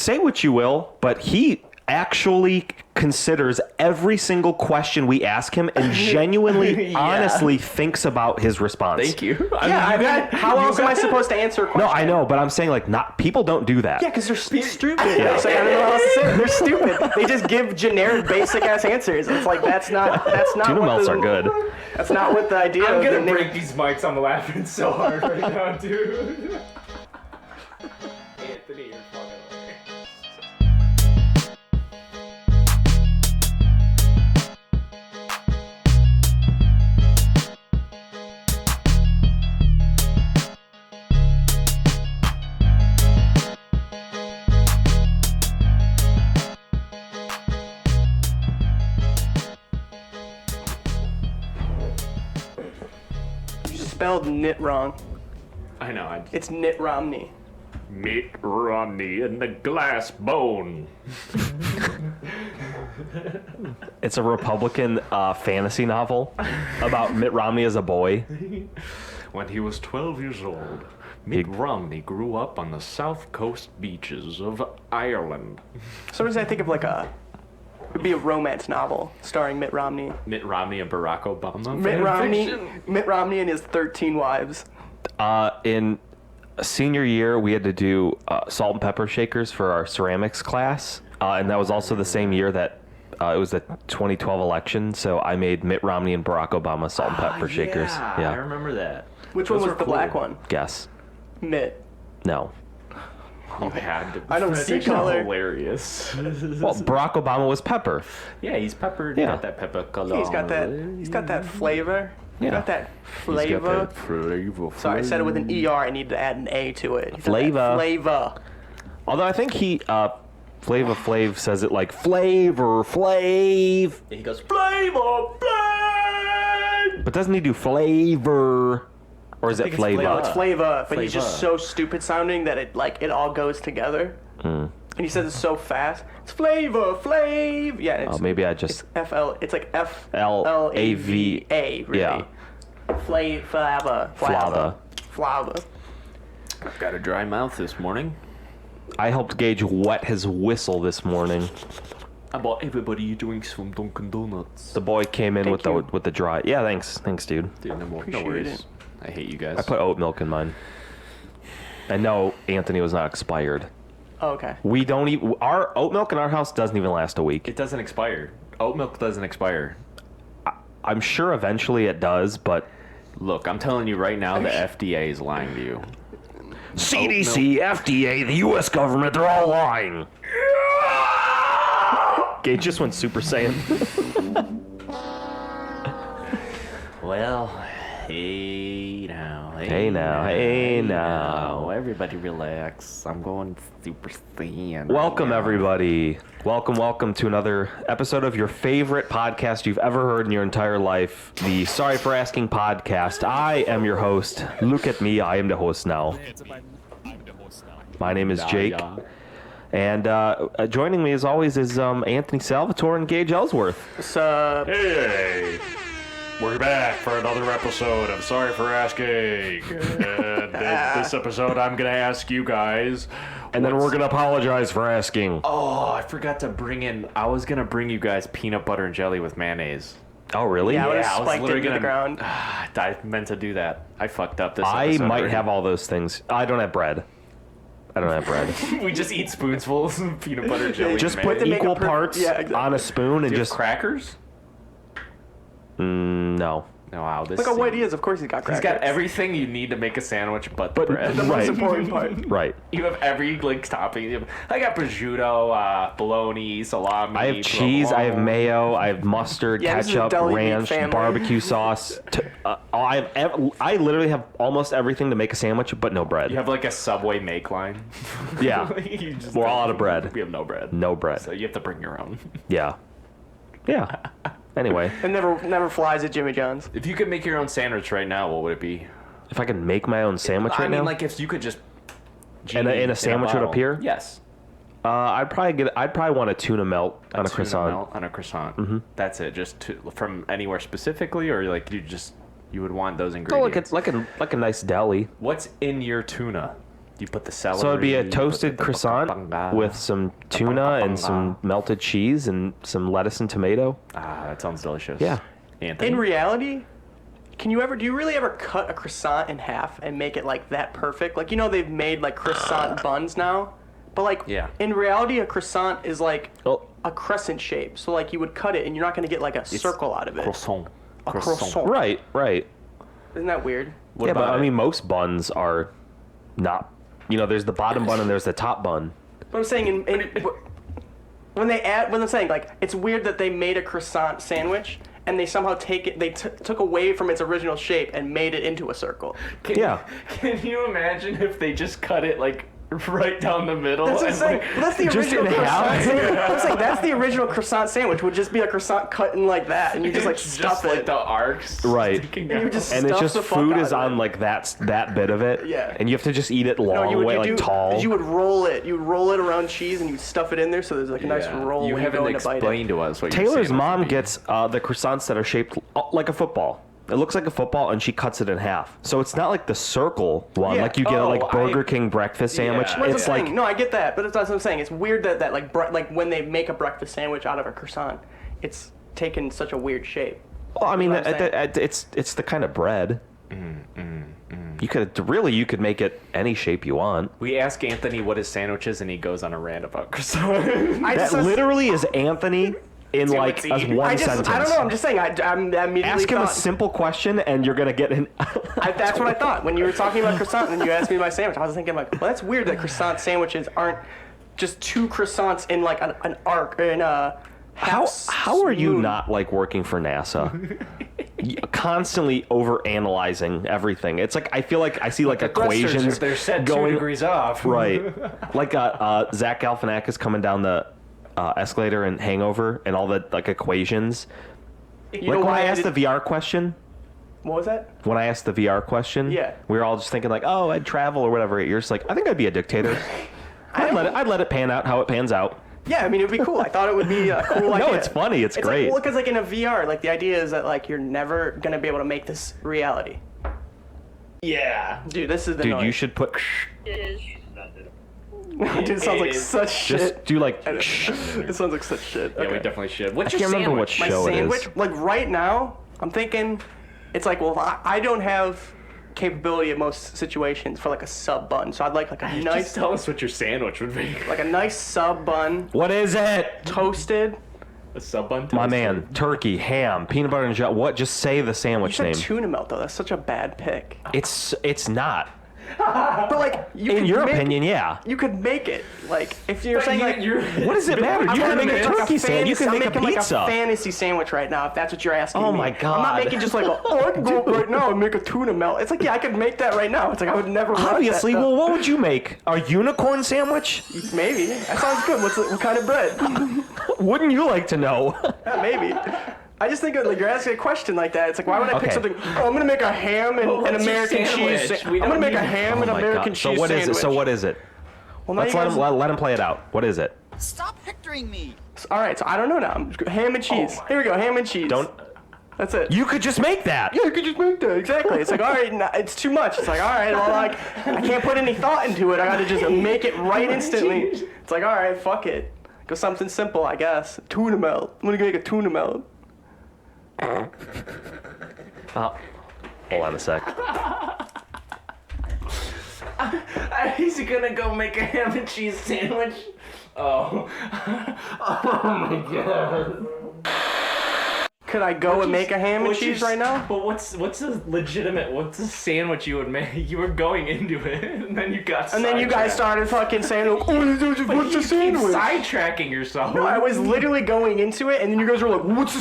say what you will, but he actually considers every single question we ask him and genuinely, honestly thinks about his response. Thank you. How else am I supposed to answer a question? No, I know, but I'm saying like not people don't do that. Yeah, because they're stupid. Yeah. It's like, I don't know what else to say. They're stupid. They just give generic, basic ass answers. It's like that's not. Tuna melts are good. That's not what the idea. I'm gonna break these mics. I'm laughing so hard right now, dude. Anthony, you're fucking hilarious. Spelled Mitt wrong. I know. It's Mitt Romney. Mitt Romney and the glass bone. It's a Republican fantasy novel about Mitt Romney as a boy. When he was 12 years old, Mitt Romney grew up on the south coast beaches of Ireland. Sometimes I think of like it'd be a romance novel starring Mitt Romney. Mitt Romney and Barack Obama. Mitt Romney and his 13 wives. In senior year, we had to do salt and pepper shakers for our ceramics class, and that was also the same year that it was the 2012 election. So I made Mitt Romney and Barack Obama salt and pepper shakers. Yeah, I remember that. Which one was the black one? Guess. Mitt. No. You had to. I don't see color. Hilarious. Well, Barack Obama was pepper. Yeah, he's peppered. Yeah. Got that pepper color. He's got that. He's got that flavor. Yeah. Got that flavor. He's got that flavor. Sorry, I said it with an ER. I need to add an A to it. Flavor. Flavor. Although I think he, Flava Flav says it like flavor, flav. He goes flavor, flav. But doesn't he do flavor? Or is it flavor? No, it's flavor, but he's Flavor. just so stupid sounding that it all goes together. And he says it so fast. It's flavor, flav. Yeah. It's, maybe I just... It's FL. It's like L-A-V-A. really. Yeah. Flava. Flava. I've got a dry mouth this morning. I helped Gage wet his whistle this morning. I bought everybody drinks from Dunkin' Donuts. The boy came in Thank with you. the dry... Yeah, thanks, dude. Dude, no Appreciate worries. it. I hate you guys. I put oat milk in mine. And no, Anthony was not expired. Oh, okay. We don't even... Our oat milk in our house doesn't even last a week. It doesn't expire. Oat milk doesn't expire. I'm sure eventually it does, but... Look, I'm telling you right now, the FDA is lying to you. CDC, FDA, the U.S. government, they're all lying. Gage just went Super Saiyan. Well, hey now. Hey now. Everybody relax. I'm going Super Saiyan. Welcome, right now. everybody. Welcome to another episode of your favorite podcast you've ever heard in your entire life, the Sorry for Asking podcast. I am your host. Look at me. I am the host now. My name is Jake. And joining me, as always, is Anthony Salvatore and Gage Ellsworth. What's up? Hey! We're back for another episode of Sorry for Asking. And this episode, I'm going to ask you guys. And then we're going to apologize for asking. Oh, I forgot to bring in. I was going to bring you guys peanut butter and jelly with mayonnaise. Oh, really? Yeah, I would've I was spiked it literally into the ground. I meant to do that. I fucked up this I episode might already. have all those things. I don't have bread. We just eat spoonfuls of peanut butter and jelly. Just and put mayonnaise. make a equal parts yeah, exactly. on a spoon and Do you have just... crackers? No. Oh, wow, this Look how white he is. Of course he's got crackers. He's got everything you need to make a sandwich but the bread. The most Right. important part. Right. You have every topping. I got prosciutto, bologna, salami. I have cheese, I have mayo, I have mustard, Yeah, this is a ketchup, deli meat ranch, family. barbecue sauce. I literally have almost everything to make a sandwich, but no bread. You have like a Subway make line. Yeah. You just We're all out of bread. We have no bread. No bread. So you have to bring your own. Yeah. Yeah. Anyway, It never flies at Jimmy John's. If you could make your own sandwich right now, what would it be? if I could make my own sandwich right now, like if you could just. And a sandwich would bottle. appear? Yes. I'd probably want a tuna melt on a croissant. Melt on a croissant. Mm-hmm. That's it. Just from anywhere specifically, or like you would want those Oh, ingredients. like a nice deli. What's in your tuna? You put the celery. So it'd be a you put toasted the croissant with some tuna and some melted cheese and some lettuce and tomato. Ah, that sounds delicious. Yeah. Anthony? In reality, do you really ever cut a croissant in half and make it like that perfect? Like, they've made like croissant buns now, but like Yeah. in reality, a croissant is like Oh. a crescent shape. So like you would cut it and you're not going to get like a circle out of it. Croissant. A croissant. Right. Isn't that weird? Yeah, but about I mean, most buns are not. There's the bottom bun and there's the top bun. But I'm saying when I'm saying like it's weird that they made a croissant sandwich and they somehow took away from its original shape and made it into a circle. Yeah. Can you imagine if they just cut it like right down the middle? That's what I'm and, saying. like, Well, that's the just original in croissant half? sandwich. I'm saying that's the original croissant sandwich. Would just be a croissant cut in like that, and you just like stuff like it. the arcs. Right. sticking And you out. just And it's stuff just the fuck food out is of on it. like that bit of it. Yeah. And you have to just eat it long No, way, like tall. You would roll it. You would roll it around cheese, and you stuff it in there, so there's like a nice Yeah. roll. You when haven't go in to bite it. explained to us what you're Taylor's saying. mom gets the croissants that are shaped like a football. It looks like a football, and she cuts it in half. So it's not like the circle one, Yeah. like you get Oh, like Burger King breakfast sandwich. Yeah. That's It's what I'm like saying. No, I get that, but that's what I'm saying. It's weird that like when they make a breakfast sandwich out of a croissant, it's taken such a weird shape. well, I mean, That's what I'm it's the kind of bread. You could make it any shape you want. We ask Anthony what his sandwich is, and he goes on a rant about croissant. That literally is Anthony in like Timothy. as one I sentence. don't know. I'm just saying. I immediately Ask him a thought, simple question, and you're gonna get an. that's what I thought when you were talking about croissant and you asked me my sandwich. I was thinking like, well, that's weird that croissant sandwiches aren't just two croissants in like an arc in a. How are you not like working for NASA? Constantly over analyzing everything. It's like I feel like I see like equations They're set going 2 degrees off. right. Like Zach Galifianakis coming down the escalator in Hangover, and all the like equations. You Like know when why I asked the VR question. What was that? When I asked the VR question, Yeah. we were all just thinking like, oh, I'd travel or whatever. You're just like, I think I'd be a dictator. I'd let it pan out how it pans out. Yeah, I mean, it'd be cool. I thought it would be a cool idea. No, it's funny. It's great. Like, well, because like in a VR, like the idea is that like you're never gonna be able to make this reality. Yeah. Dude, this is the Dude, noise. you should put. Dude, it sounds like such shit. Just do like. It sounds like such shit. Yeah, we Okay. definitely should. What's I your can't remember what sandwich? My show it sandwich, is. like right now, I'm thinking, it's like, well, I don't have capability in most situations for like a sub bun, so I'd like a Just nice, tell us what your sandwich would be. like a nice sub bun, What is it? toasted. A sub bun. My toast? man, turkey, ham, peanut butter and jelly. What? Just say the You sandwich said name. tuna melt though. That's such a bad pick. It's not. But like, you In could your make- opinion, yeah. you could make it. Like, if you're saying like, What does it matter? You I'm can gonna make a like turkey sandwich. You can I'm make a making like pizza. a fantasy sandwich right now, if that's what you're asking Oh me. my I'm not God. making just like, I can go right now and make a tuna melt. It's like, yeah, I could make that right now. It's like I would never. rush Obviously, that, though. well, what would you make? A unicorn sandwich? Maybe that sounds good. What kind of bread? Wouldn't you like to know? Yeah, maybe. I just think of, like you're asking a question like that. It's like, why would I pick Okay. something? Oh, I'm gonna make a ham and what's an your American sandwich? cheese. We I'm gonna don't make a need- ham Oh and my American God. cheese So what is sandwich. it? So what is it? Well, now Let's you let guys- him let him play it out. What is it? Stop hectoring me. All right, so I don't know now. I'm just ham and cheese. Here we go, ham and cheese. Don't. That's it. You could just make that. Yeah, I could just make that. Exactly. It's like, all right, no, it's too much. It's like, all right, well, like, I can't put any thought into it. I gotta just make it right instantly. It's like, all right, fuck it. Go something simple, I guess. Tuna melt. I'm gonna make a tuna melt. Oh, hold on a sec. He's gonna go make a ham and cheese sandwich. Oh. Oh my god. Could I go and make a ham and What's cheese your- right now? But what's a sandwich you would make? You were going into it, and then you got. And then you guys started fucking saying, oh, what's a Keep sandwich? sidetracking yourself. No, I was literally going into it, and then you guys were like, what's the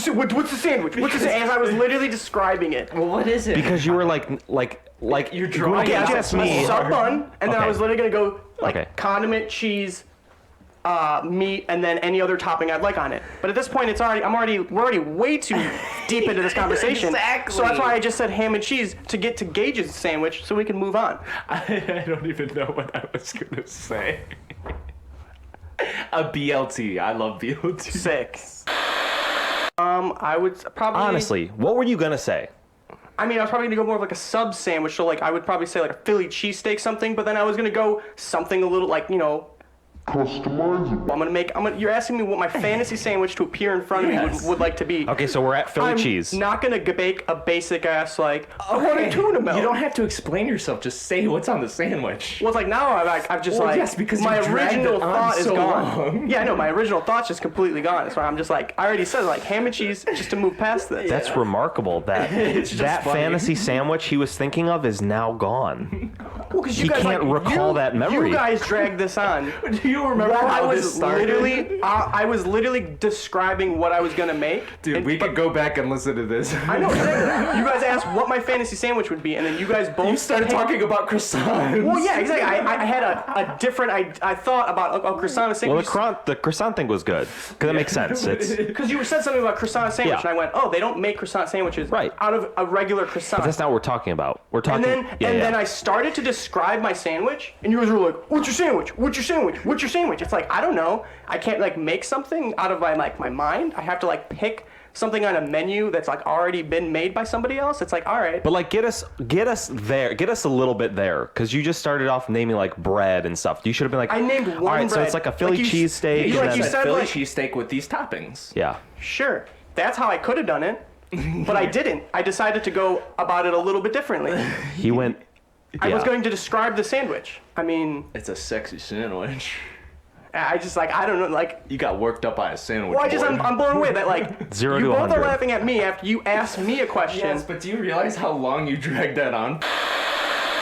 sandwich? As I was literally describing it. Well, what is it? Because you were like You're drawing Okay, out just a me. sub bun, and then I Okay. was literally gonna go like Okay. condiment, cheese, meat, and then any other topping I'd like on it. But at this point, we're already way too deep into this conversation. Exactly. So that's why I just said ham and cheese to get to Gage's sandwich, so we can move on. I don't even know what I was gonna say. A BLT. I love BLT. Sick. I would probably honestly, what were you gonna say? I mean, I was probably gonna go more of like a sub sandwich. So like, I would probably say like a Philly cheesesteak something. But then I was gonna go something a little like, customizable. You're asking me what my fantasy sandwich to appear in front of me would like to be. Okay, so we're at Philly cheese. I'm not gonna bake a basic ass like I want a tuna melt. You don't have to explain yourself. Just say what's on the sandwich. Well, it's like now I've just yes, because my you dragged original it on thought is so gone. long. Yeah, I know my original thought's just completely gone. That's why I'm just like I already said like ham and cheese just to move past this. That's remarkable. That that funny. fantasy sandwich he was thinking of is now gone. Well, because you He guys can't recall that memory. You guys dragged this on. Do you remember how this started? I was literally describing what I was gonna make. Dude, we could go back and listen to this. I know. Exactly. You guys asked what my fantasy sandwich would be, and then you guys both. You started talking about croissants. Well, yeah, exactly. I had a different. I thought about a croissant sandwich. Well, the croissant thing was good because that makes sense. It's Because you said something about croissant sandwich, and I went, oh, they don't make croissant sandwiches out of a regular croissant. But that's not what we're talking about. We're talking. Then I started to describe my sandwich, and you guys were like, "What's your sandwich? What's your sandwich? What's your sandwich?" It's like I don't know. I can't like make something out of my mind. I have to like pick something on a menu that's like already been made by somebody else. It's like all right. But like get us there. Get us a little bit there because you just started off naming like bread and stuff. You should have been like I named one all right, bread. so it's like a Philly cheesesteak. You said Philly like cheesesteak with these toppings. Yeah. Sure, that's how I could have done it, but I didn't. I decided to go about it a little bit differently. He went. I was going to describe the sandwich. I mean, It's a sexy sandwich. I just like I don't know like. You got worked up by a sandwich. Well, I'm blown away that like 0 you to both 100. are laughing at me after you asked me a question. Yes, but do you realize how long you dragged that on?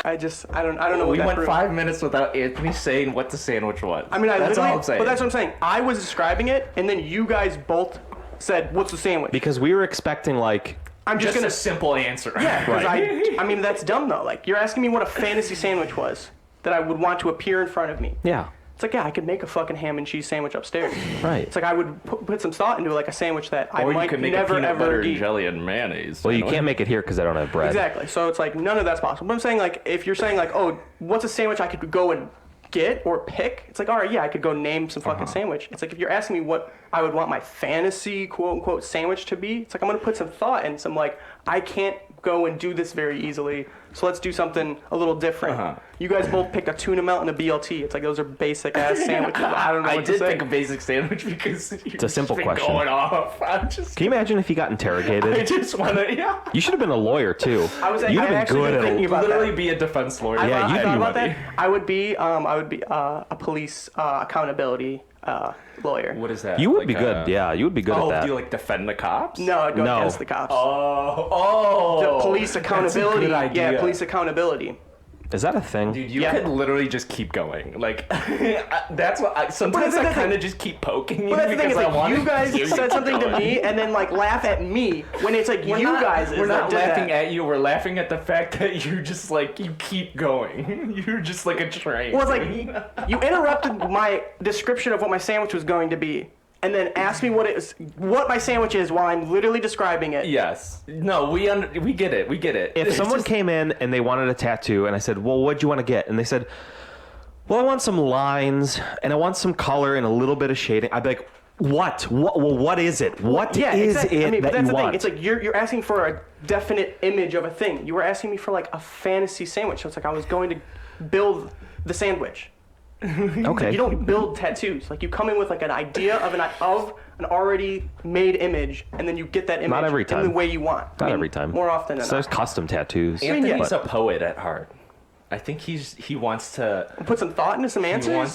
I don't know what We that went proved. 5 minutes without Anthony saying what the sandwich was. I mean, that's all I'm saying. But that's what I'm saying. I was describing it, and then you guys both said, "What's the sandwich?" Because we were expecting like. I'm just gonna a simple answer. yeah, because I mean that's dumb though. Like you're asking me what a fantasy sandwich was that I would want to appear in front of me. Yeah. It's like I could make a fucking ham and cheese sandwich upstairs. Right. It's like I would put some thought into like a sandwich that I Or you might could make never a peanut ever butter eat. and jelly and mayonnaise. Well, you can't make it here because I don't have bread. Exactly. So it's like none of that's possible. But I'm saying like if you're saying like, oh, what's a sandwich I could go and get or pick? It's like, all right, yeah, I could go name some fucking sandwich. It's like if you're asking me what I would want my fantasy quote unquote sandwich to be, it's like I'm gonna put some thought and some like I can't go and do this very easily. So let's do something a little different. You guys both picked a tuna melt and a BLT. It's like those are basic ass sandwiches. I don't know I what to did say. pick a basic sandwich because It's a simple question. Going off. I'm just. Can you imagine if he got interrogated? I just want to. Yeah. You should have been a lawyer too. I was You'd have been actually good thinking at. about Literally that. be a defense lawyer. Yeah, you'd I thought be about money. that. I would be a police accountability lawyer. What is that? You would Like be good. Yeah, you would be good Oh, at that. do you like defend the cops? No, I'd go No. against the cops. Oh. The police accountability. That's a good idea. Yeah, police accountability. Is that a thing? Dude, you Yeah. could literally just keep going. Like, that's what sometimes But I that's the kind of thing. just keep poking you But that's the thing because is I like want you guys said something to me and then like laugh at me when it's like We're you not, guys. We're not did laughing that. at you. We're laughing at the fact that you're just like you keep going. You're just like a train. Well, it's like you interrupted my description of what my sandwich was going to be, and then asked me what my sandwich is while I'm literally describing it. Yes. No, we get it. We get it. If It's someone just- came in and they wanted a tattoo, and I said, "Well, what'd you want to get?" and they said, "Well, I want some lines and I want some color and a little bit of shading," I'd be like, "What? Well, what is it? What Yeah, is exactly. it I mean, but that that's you the want?" thing. It's like you're asking for a definite image of a thing. You were asking me for like a fantasy sandwich. So it's like I was going to build the sandwich. Okay. You don't build tattoos. Like you come in with like an idea of an already made image, and then you get that image Not every time. in the way you want. Not every time. More often than So there's not. custom tattoos. Anthony's but a poet at heart. I think he wants to. Put some thought into some answers. wants-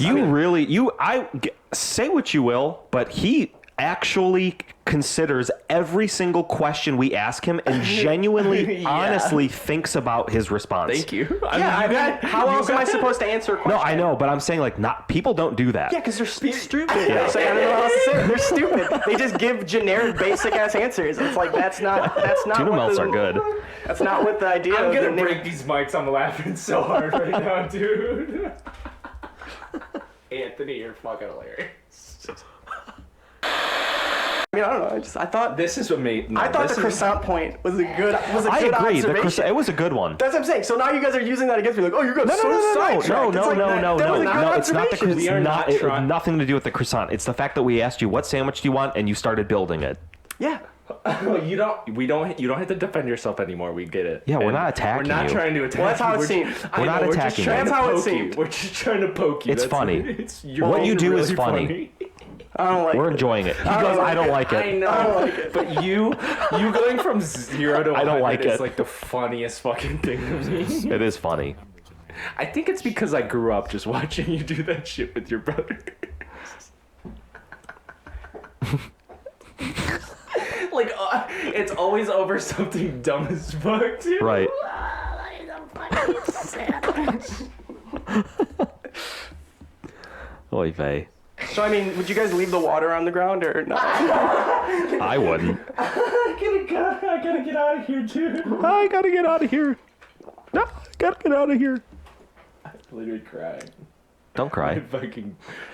say what you will, but he actually considers every single question we ask him and genuinely, Yeah. honestly thinks about his response. Thank you. How else am I supposed to answer a question? No, I know, but I'm saying like not people don't do that. Yeah, because they're stupid. It's like, I don't know what else to say. They're stupid. They just give generic, basic ass answers. It's like that's not. Tuna what melts the- are good. That's not what the idea. I'm of gonna the break these mics. I'm laughing so hard right now, dude. Anthony, you're fucking hilarious. I mean, I don't know. I thought This is what made. No, I thought the this is- croissant point was a good. I good agree. observation. It was a good one. That's what I'm saying. So now you guys are using that against me, like, oh, you got No, so sidetracked. no. It's like that was a good It's not the observation. We are not it trying- nothing to do with the croissant. It's the fact that we asked you what sandwich do you want, and you started building it. Yeah. You don't have to defend yourself anymore. We get it. Yeah, we're And not attacking We're not you. trying to attack Well, that's you. how it We're seemed. We're not just attacking trying you. That's to how it poke you. seemed. We're just trying to poke you. It's That's funny. You're What you do really is funny. I don't like We're it. enjoying it. He goes, I don't like I it. know, I don't like it. but you going from 0 to 100 I don't like is it. like the funniest fucking thing to me. It is funny. I think it's because I grew up just watching you do that shit with your brother. Like, it's always over something dumb as fuck, too. Right. Oy vey. So, I mean, would you guys leave the water on the ground or not? I wouldn't. I gotta get out of here, too. I gotta get out of here. No, I gotta get out of here. Literally crying. Don't cry.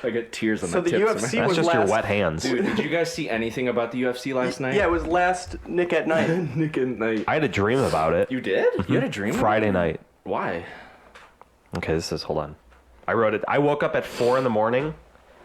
I got tears on So the the tips UFC of my That's was just your last- wet hands. Dude, did you guys see anything about the UFC last night? Yeah, it was last Nick at night. Nick at night. I had a dream about it. You did? You had a dream? Friday night. Why? Okay, hold on. I wrote it. I woke up at 4 in the morning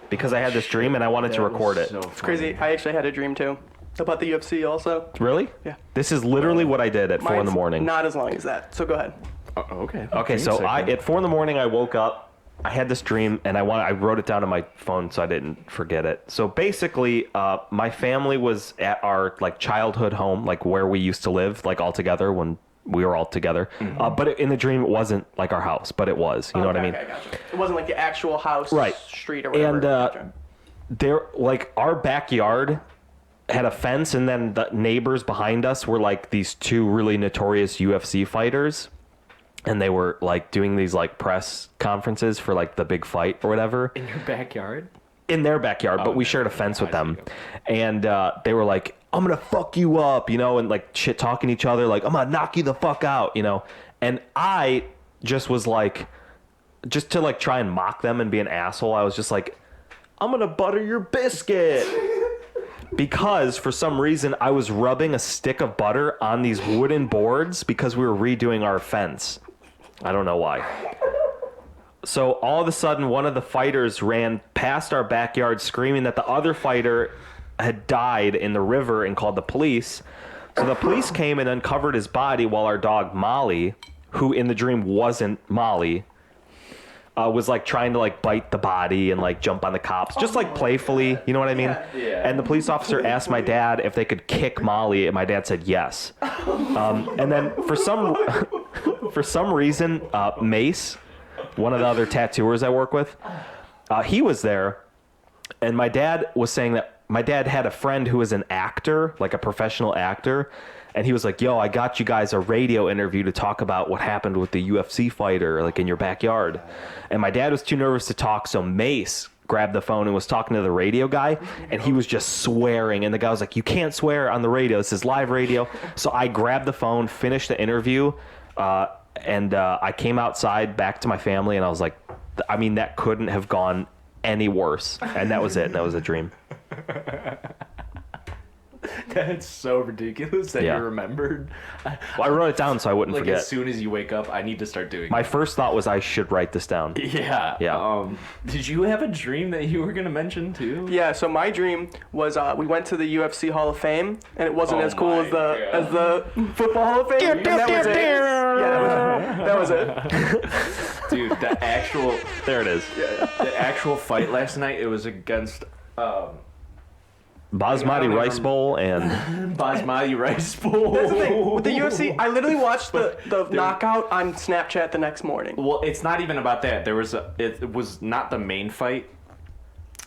because I had this dream and I wanted to record it. It's crazy. I actually had a dream too. About the UFC also. Really? Yeah. This is literally what I did at 4 in the Mine's morning. Not as long as that. So go ahead. Okay. Okay, so at 4 in the morning I woke up. I had this dream and I wrote it down on my phone so I didn't forget it. So basically, my family was at our like childhood home, like where we used to live, like all together when we were all together. But in the dream, it wasn't like our house, but it was. You know what I mean? Okay, gotcha. It wasn't like the actual house, Right. street, or whatever. And Gotcha. there, like our backyard had a fence, and then the neighbors behind us were like these two really notorious UFC fighters. And they were like doing these like press conferences for like the big fight or whatever In your backyard? in their backyard, but we shared a fence with them. And they were like, I'm gonna fuck you up, you know, and like shit talking to each other, like I'm gonna knock you the fuck out, you know. And I just was like, just to like try and mock them and be an asshole, I was just like, I'm gonna butter your biscuit. Because for some reason I was rubbing a stick of butter on these wooden boards because we were redoing our fence. I don't know why. So all of a sudden, one of the fighters ran past our backyard screaming that the other fighter had died in the river and called the police. So the police came and uncovered his body while our dog Molly, who in the dream wasn't Molly, was like trying to like bite the body and like jump on the cops, just like playfully, you know what I mean? Yeah. And the police officer asked my dad if they could kick Molly, and my dad said yes. And then for some reason, Mace, one of the other tattooers I work with, he was there, and my dad was saying that my dad had a friend who was an actor, like a professional actor, and he was like, yo, I got you guys a radio interview to talk about what happened with the UFC fighter, like in your backyard. And my dad was too nervous to talk, so Mace grabbed the phone and was talking to the radio guy, and he was just swearing. And the guy was like, you can't swear on the radio. This is live radio. So I grabbed the phone, finished the interview, and I came outside back to my family, and I was like, I mean, that couldn't have gone any worse. And that was it. That was a dream. That's so ridiculous that Yeah. you remembered. Well, I wrote it down so I wouldn't Like, forget. as soon as you wake up, I need to start doing My first thought was I should write this down. Yeah. Yeah. Did you have a dream that you were going to mention, too? Yeah, so my dream was we went to the UFC Hall of Fame, and it wasn't Oh as cool my God. as the Football Hall of Fame. And that was it. Yeah, that was it. Dude, the actual There it is. the actual fight last night, it was against Basmati rice bowl and Basmati rice bowl. That's the thing. With the UFC, I literally watched the knockout on Snapchat the next morning. Well, it's not even about that. It was not the main fight.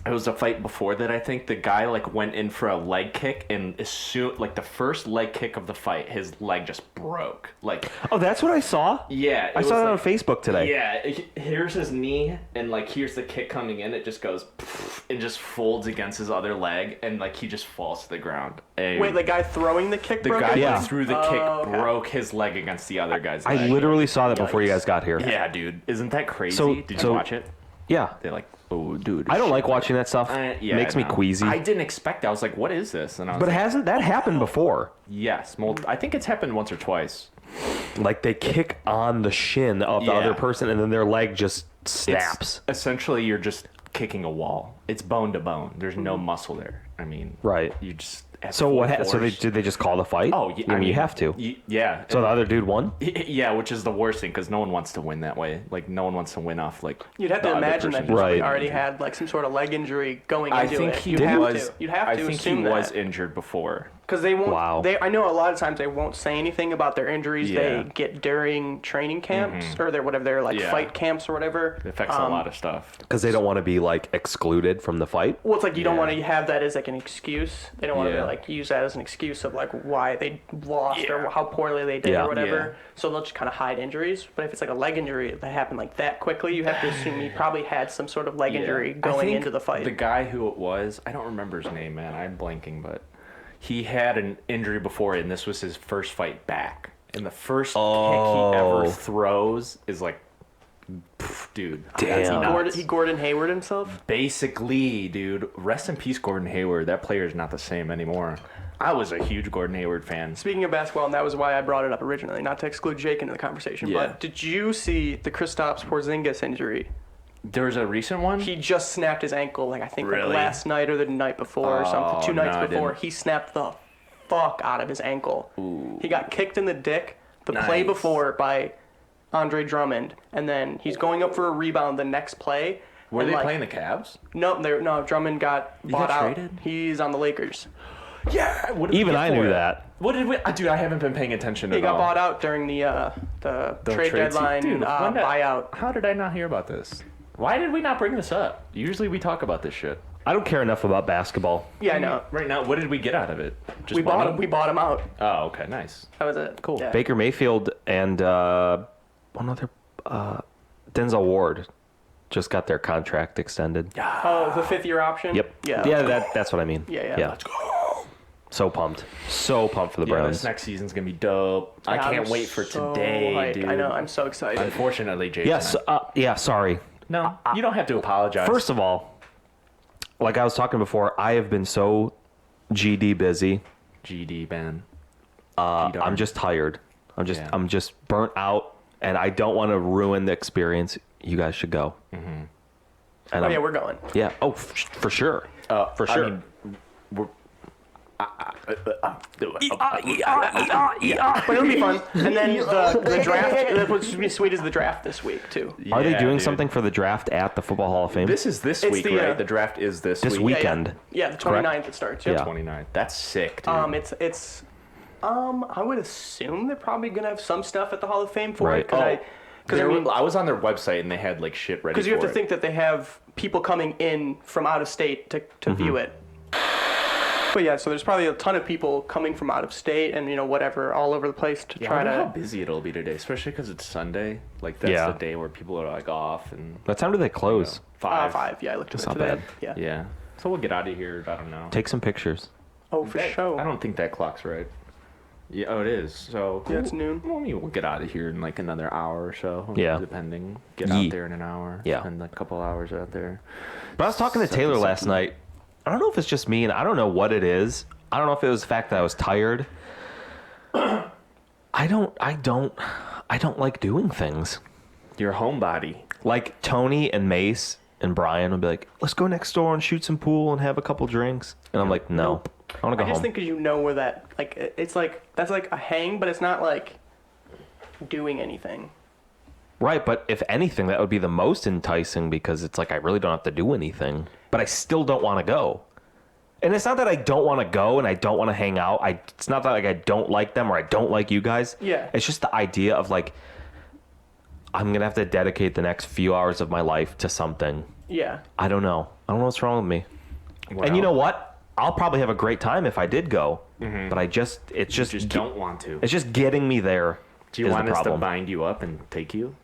It was a fight before that. I think the guy like went in for a leg kick, and as soon like the first leg kick of the fight, his leg just broke. Like, oh, that's what I saw. yeah, I saw that on Facebook today. Yeah, here's his knee, and like here's the kick coming in. It just goes and just folds against his other leg, and like he just falls to the ground. And Wait, the guy throwing the kick the broke guy it? Yeah. that threw the kick Oh, okay. broke his leg against the other guy's leg. I literally saw that before you guys got here. Yeah, dude, isn't that crazy? So- Did so- you watch it? Yeah. They're like, oh, dude. I don't like watching that stuff. Yeah, Makes me I know. queasy. I didn't expect that. I was like, what is this? And I was But like, hasn't that happened before? yes. I think it's happened once or twice. Like they kick on the shin of the Yeah. other person and then their leg just snaps. It's, essentially, you're just kicking a wall. It's bone to bone. There's no muscle there. I mean, Right. You just at So full what? So force. did they just call the fight? Oh, yeah. I mean, you have to. Yeah. So the other dude won. Yeah, which is the worst thing because no one wants to win that way. Like no one wants to win off like. You'd have the to other imagine that person's he Right. already had like some sort of leg injury going I into think it. he You'd have was. to. You'd have to I think assume he that. was injured before. Because they won't. Wow. I know a lot of times they won't say anything about their injuries Yeah. they get during training camps or their whatever their like Yeah. fight camps or whatever. It affects a lot of stuff. Because they don't want to be like excluded from the fight. Well, it's like you don't Yeah. want to have that as like an excuse. They don't want Yeah. to like use that as an excuse of like why they lost or how poorly they did Yeah. or whatever. Yeah. So they'll just kind of hide injuries. But if it's like a leg injury that happened like that quickly, you have to assume he probably had some sort of leg injury I going think into the fight. The guy who it was, I don't remember his name, man. I'm blanking, but he had an injury before, and this was his first fight back. And the first kick he ever throws is like, pff, dude. that's Damn. nuts. He Gordon Hayward himself. Basically, dude. Rest in peace, Gordon Hayward. That player is not the same anymore. I was a huge Gordon Hayward fan. Speaking of basketball, and that was why I brought it up originally, not to exclude Jake into the conversation, Yeah. but did you see the Kristaps Porzingis injury? There was a recent one. He just snapped his ankle, like I think like Really? last night or the night before or something. Oh, 2 nights no, I before, didn't. he snapped the fuck out of his ankle. He got kicked in the dick the play Nice. before by Andre Drummond, and then he's going up for a rebound the next play. Were and, they like, playing the Cavs? No, Drummond got bought got out. traded? He's on the Lakers. Yeah. What did we Even get I for knew it? that. What did we? Dude, I haven't been paying attention He at got all. bought out during the trade deadline Dude, when did- buyout. How did I not hear about this? Why did we not bring this up? Usually we talk about this shit. I don't care enough about basketball. Yeah, I know. Right now, what did we get out of it? Just We bought money? him. We bought him out. Oh, okay, nice. That was it. Cool. Yeah. Baker Mayfield and one other, Denzel Ward, just got their contract extended. Oh, the 5th-year option. Yep. Yeah. That's what I mean. Yeah. Let's go. So pumped for the Yeah, Browns. this next season's gonna be dope. I I'm can't wait for so today, hyped. dude. I know. I'm so excited. Unfortunately, Jason. Yes. Sorry. No, you don't have to apologize. First of all, like I was talking before, I have been so GD busy. GD Ben. I'm just tired. Yeah. I'm just burnt out, and I don't want to ruin the experience. You guys should go. Mm-hmm. And Oh yeah, we're going. yeah. Oh, for sure. For sure. I mean, we're, But it'll be fun. And then the draft. What should be sweet is the draft this week too. Are they yeah, doing dude. something for the draft at the Football Hall of Fame? This is this It's week, the, right? The draft is this week. weekend. Yeah, the 29th it starts. Yep. Yeah. 29. That's sick, dude. It's I would assume they're probably gonna have some stuff at the Hall of Fame for Right. it because I was on their website and they had like shit ready. because you have for to it. think that they have people coming in from out of state to Mm-hmm. view it. But yeah, so there's probably a ton of people coming from out of state and whatever all over the place to Yeah, I try wonder how to. busy it'll be today, especially because it's Sunday. Like that's Yeah. the day where people are like off and What time do they close? 5. Yeah, I looked at it not today. bad. Yeah. Yeah. So we'll get out of here. I don't know. Take some pictures. Oh, for I sure. don't think that clock's right. Yeah. Oh, it is. So Yeah, it's noon. Well, we'll get out of here in like another hour or so. Yeah. Depending. Get Yee. out there in an hour. Yeah. Spend a couple hours out there. But I was talking to Taylor last night. I don't know if it's just me, and I don't know what it is. I don't know if it was the fact that I was tired. I don't like doing things. Your homebody. Like Tony and Mace and Brian would be like, "Let's go next door and shoot some pool and have a couple drinks." And I'm like, "No, I want to go I just home." think because where that it's like that's like a hang, but it's not like doing anything. Right, but if anything, that would be the most enticing because it's like I really don't have to do anything, but I still don't want to go. And it's not that I don't want to go and I don't want to hang out. It's not that like I don't like them or I don't like you guys. Yeah. It's just the idea of like I'm gonna have to dedicate the next few hours of my life to something. Yeah. I don't know. I don't know what's wrong with me. And you know what? I'll probably have a great time if I did go. But it's just don't want to. It's just getting me there. Do you is want the us to problem. bind you up and take you?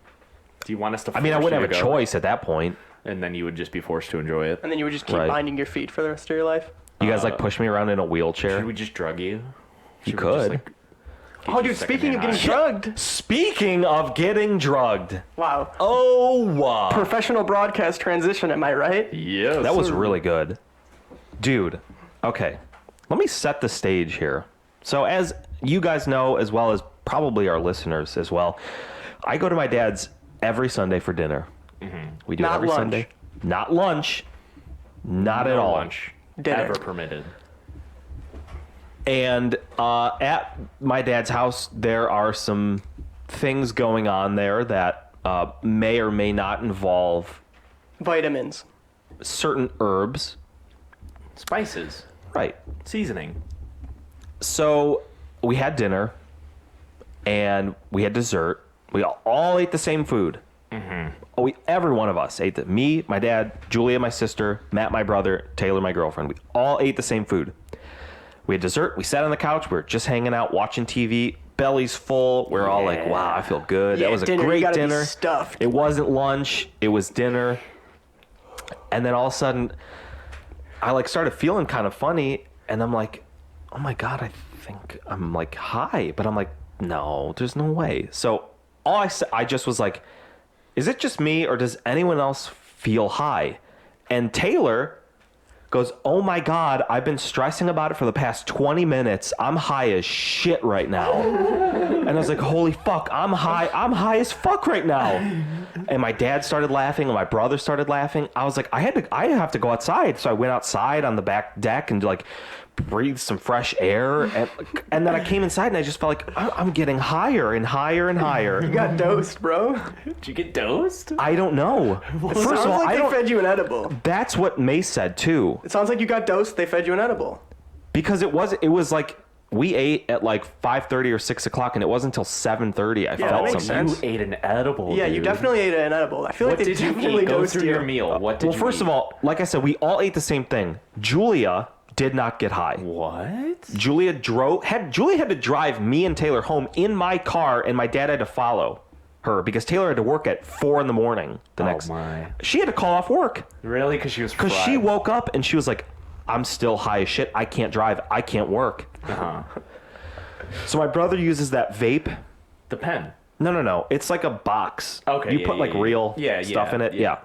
Do you want us to? I mean, I force wouldn't you have a to go? choice at that point. And then you would just be forced to enjoy it. And then you would just keep Right. binding your feet for the rest of your life. You guys like push me around in a wheelchair. Should we just drug you? You Should we could. just, like, get Oh, you dude, speaking of secondhand getting high? drugged. Speaking of getting drugged. Wow. Oh, wow. Professional broadcast transition, am I right? Yes. That was really good. Dude, okay. Let me set the stage here. So as you guys know, as well as probably our listeners as well, I go to my dad's every Sunday for dinner. We do it Not every lunch. Sunday. Not lunch. Not at No all. lunch Dinner. ever permitted. And at my dad's house, there are some things going on there that may or may not involve Vitamins. certain herbs. Spices. Right. Seasoning. So we had dinner and we had dessert. We all ate the same food. Every one of us ate me, my dad, Julia, my sister, Matt, my brother, Taylor, my girlfriend. We all ate the same food. We had dessert. We sat on the couch. We were just hanging out, watching TV. Belly's full. We're all like, wow, I feel good. Yeah, that was dinner, a you great gotta be dinner. stuffed. It wasn't lunch. It was dinner. And then all of a sudden, I like started feeling kind of funny. And I'm like, oh my God, I think I'm like high. But I'm like, no, there's no way. So I just was like, is it just me or does anyone else feel high? And Taylor goes, oh my God, I've been stressing about it for the past 20 minutes. I'm high as shit right now. And I was like, holy fuck, I'm high as fuck right now. And my dad started laughing and my brother started laughing. I was like, I have to go outside. So I went outside on the back deck and like breathed some fresh air. And then I came inside and I just felt like I'm getting higher and higher and higher. You got dosed, bro. Did you get dosed? I don't know. First Sounds of all, like I they don't. fed you an edible. That's what Mace said too. It sounds like you got dosed. They fed you an edible. Because it was like we ate at like 5:30 or 6 o'clock, and it wasn't until 7:30 I that felt makes something. sense. You ate an edible. Yeah, you dude. definitely ate an edible. I feel What like they did you definitely eat? Go dosed through you. your meal. What did Well, you first eat? of all, like I said, we all ate the same thing. Julia did not get high. What? Julia had to drive me and Taylor home in my car, and my dad had to follow her because Taylor had to work at 4 a.m. the next. My. She had to call off work Really? Because she was because she woke up and she was like, "I'm still high as shit. I can't drive. I can't work." Uh-huh. So my brother uses that vape. The pen. No. It's like a box. Okay, You yeah, put yeah, like yeah. real Yeah, stuff yeah, in it. yeah. Yeah.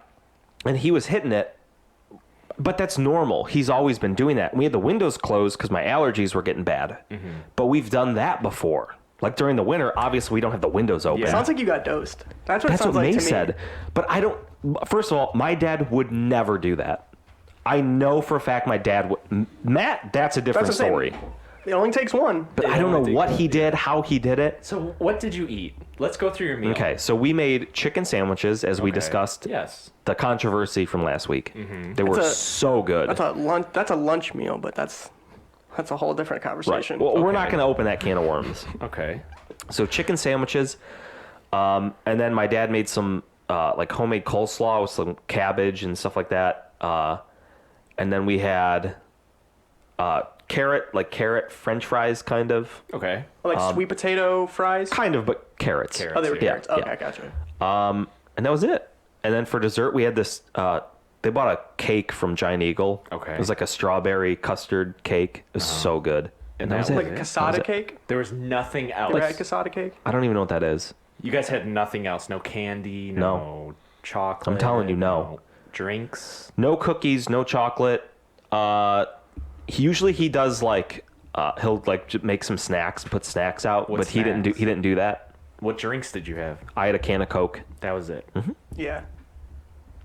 And he was hitting it. But that's normal. He's always been doing that. We had the windows closed because my allergies were getting bad. Mm-hmm. But we've done that before. Like during the winter, obviously we don't have the windows open. Yeah. Sounds like you got dosed. That's what it That's sounds what like May to me. said. But I don't. First of all, my dad would never do that. I know for a fact my dad would. Matt, that's a different That's what I'm story. saying. It only takes one. But I don't know what he did, how he did it. So what did you eat? Let's go through your meal. Okay, so we made chicken sandwiches as we Okay. discussed. Yes. The controversy from last week. They were That's a- so good. That's a lunch. That's a lunch meal, but that's a whole different Right. conversation. Well, we're not Okay. going to open that can of worms. Okay. So chicken sandwiches, and then my dad made some like homemade coleslaw with some cabbage and stuff like that. And then we had carrot French fries, kind of, Like sweet potato fries. but carrots. Carrots. Oh, they were Yeah, carrots. Okay, yeah. I gotcha. And that was it. And then for dessert, we had this. They bought a cake from Giant Eagle. Okay. It was like a strawberry custard cake. It was so good. And that was that it. Like a That was casada it. cake. There was nothing else. You ever had casada cake? I don't even know what that is. You guys had nothing else. No candy. No, chocolate. I'm telling you, no. Drinks. No cookies, no chocolate. Usually he does like he'll like make some snacks, put snacks out, What but he didn't do that. What drinks did you have? I had a can of Coke. That was it. Yeah.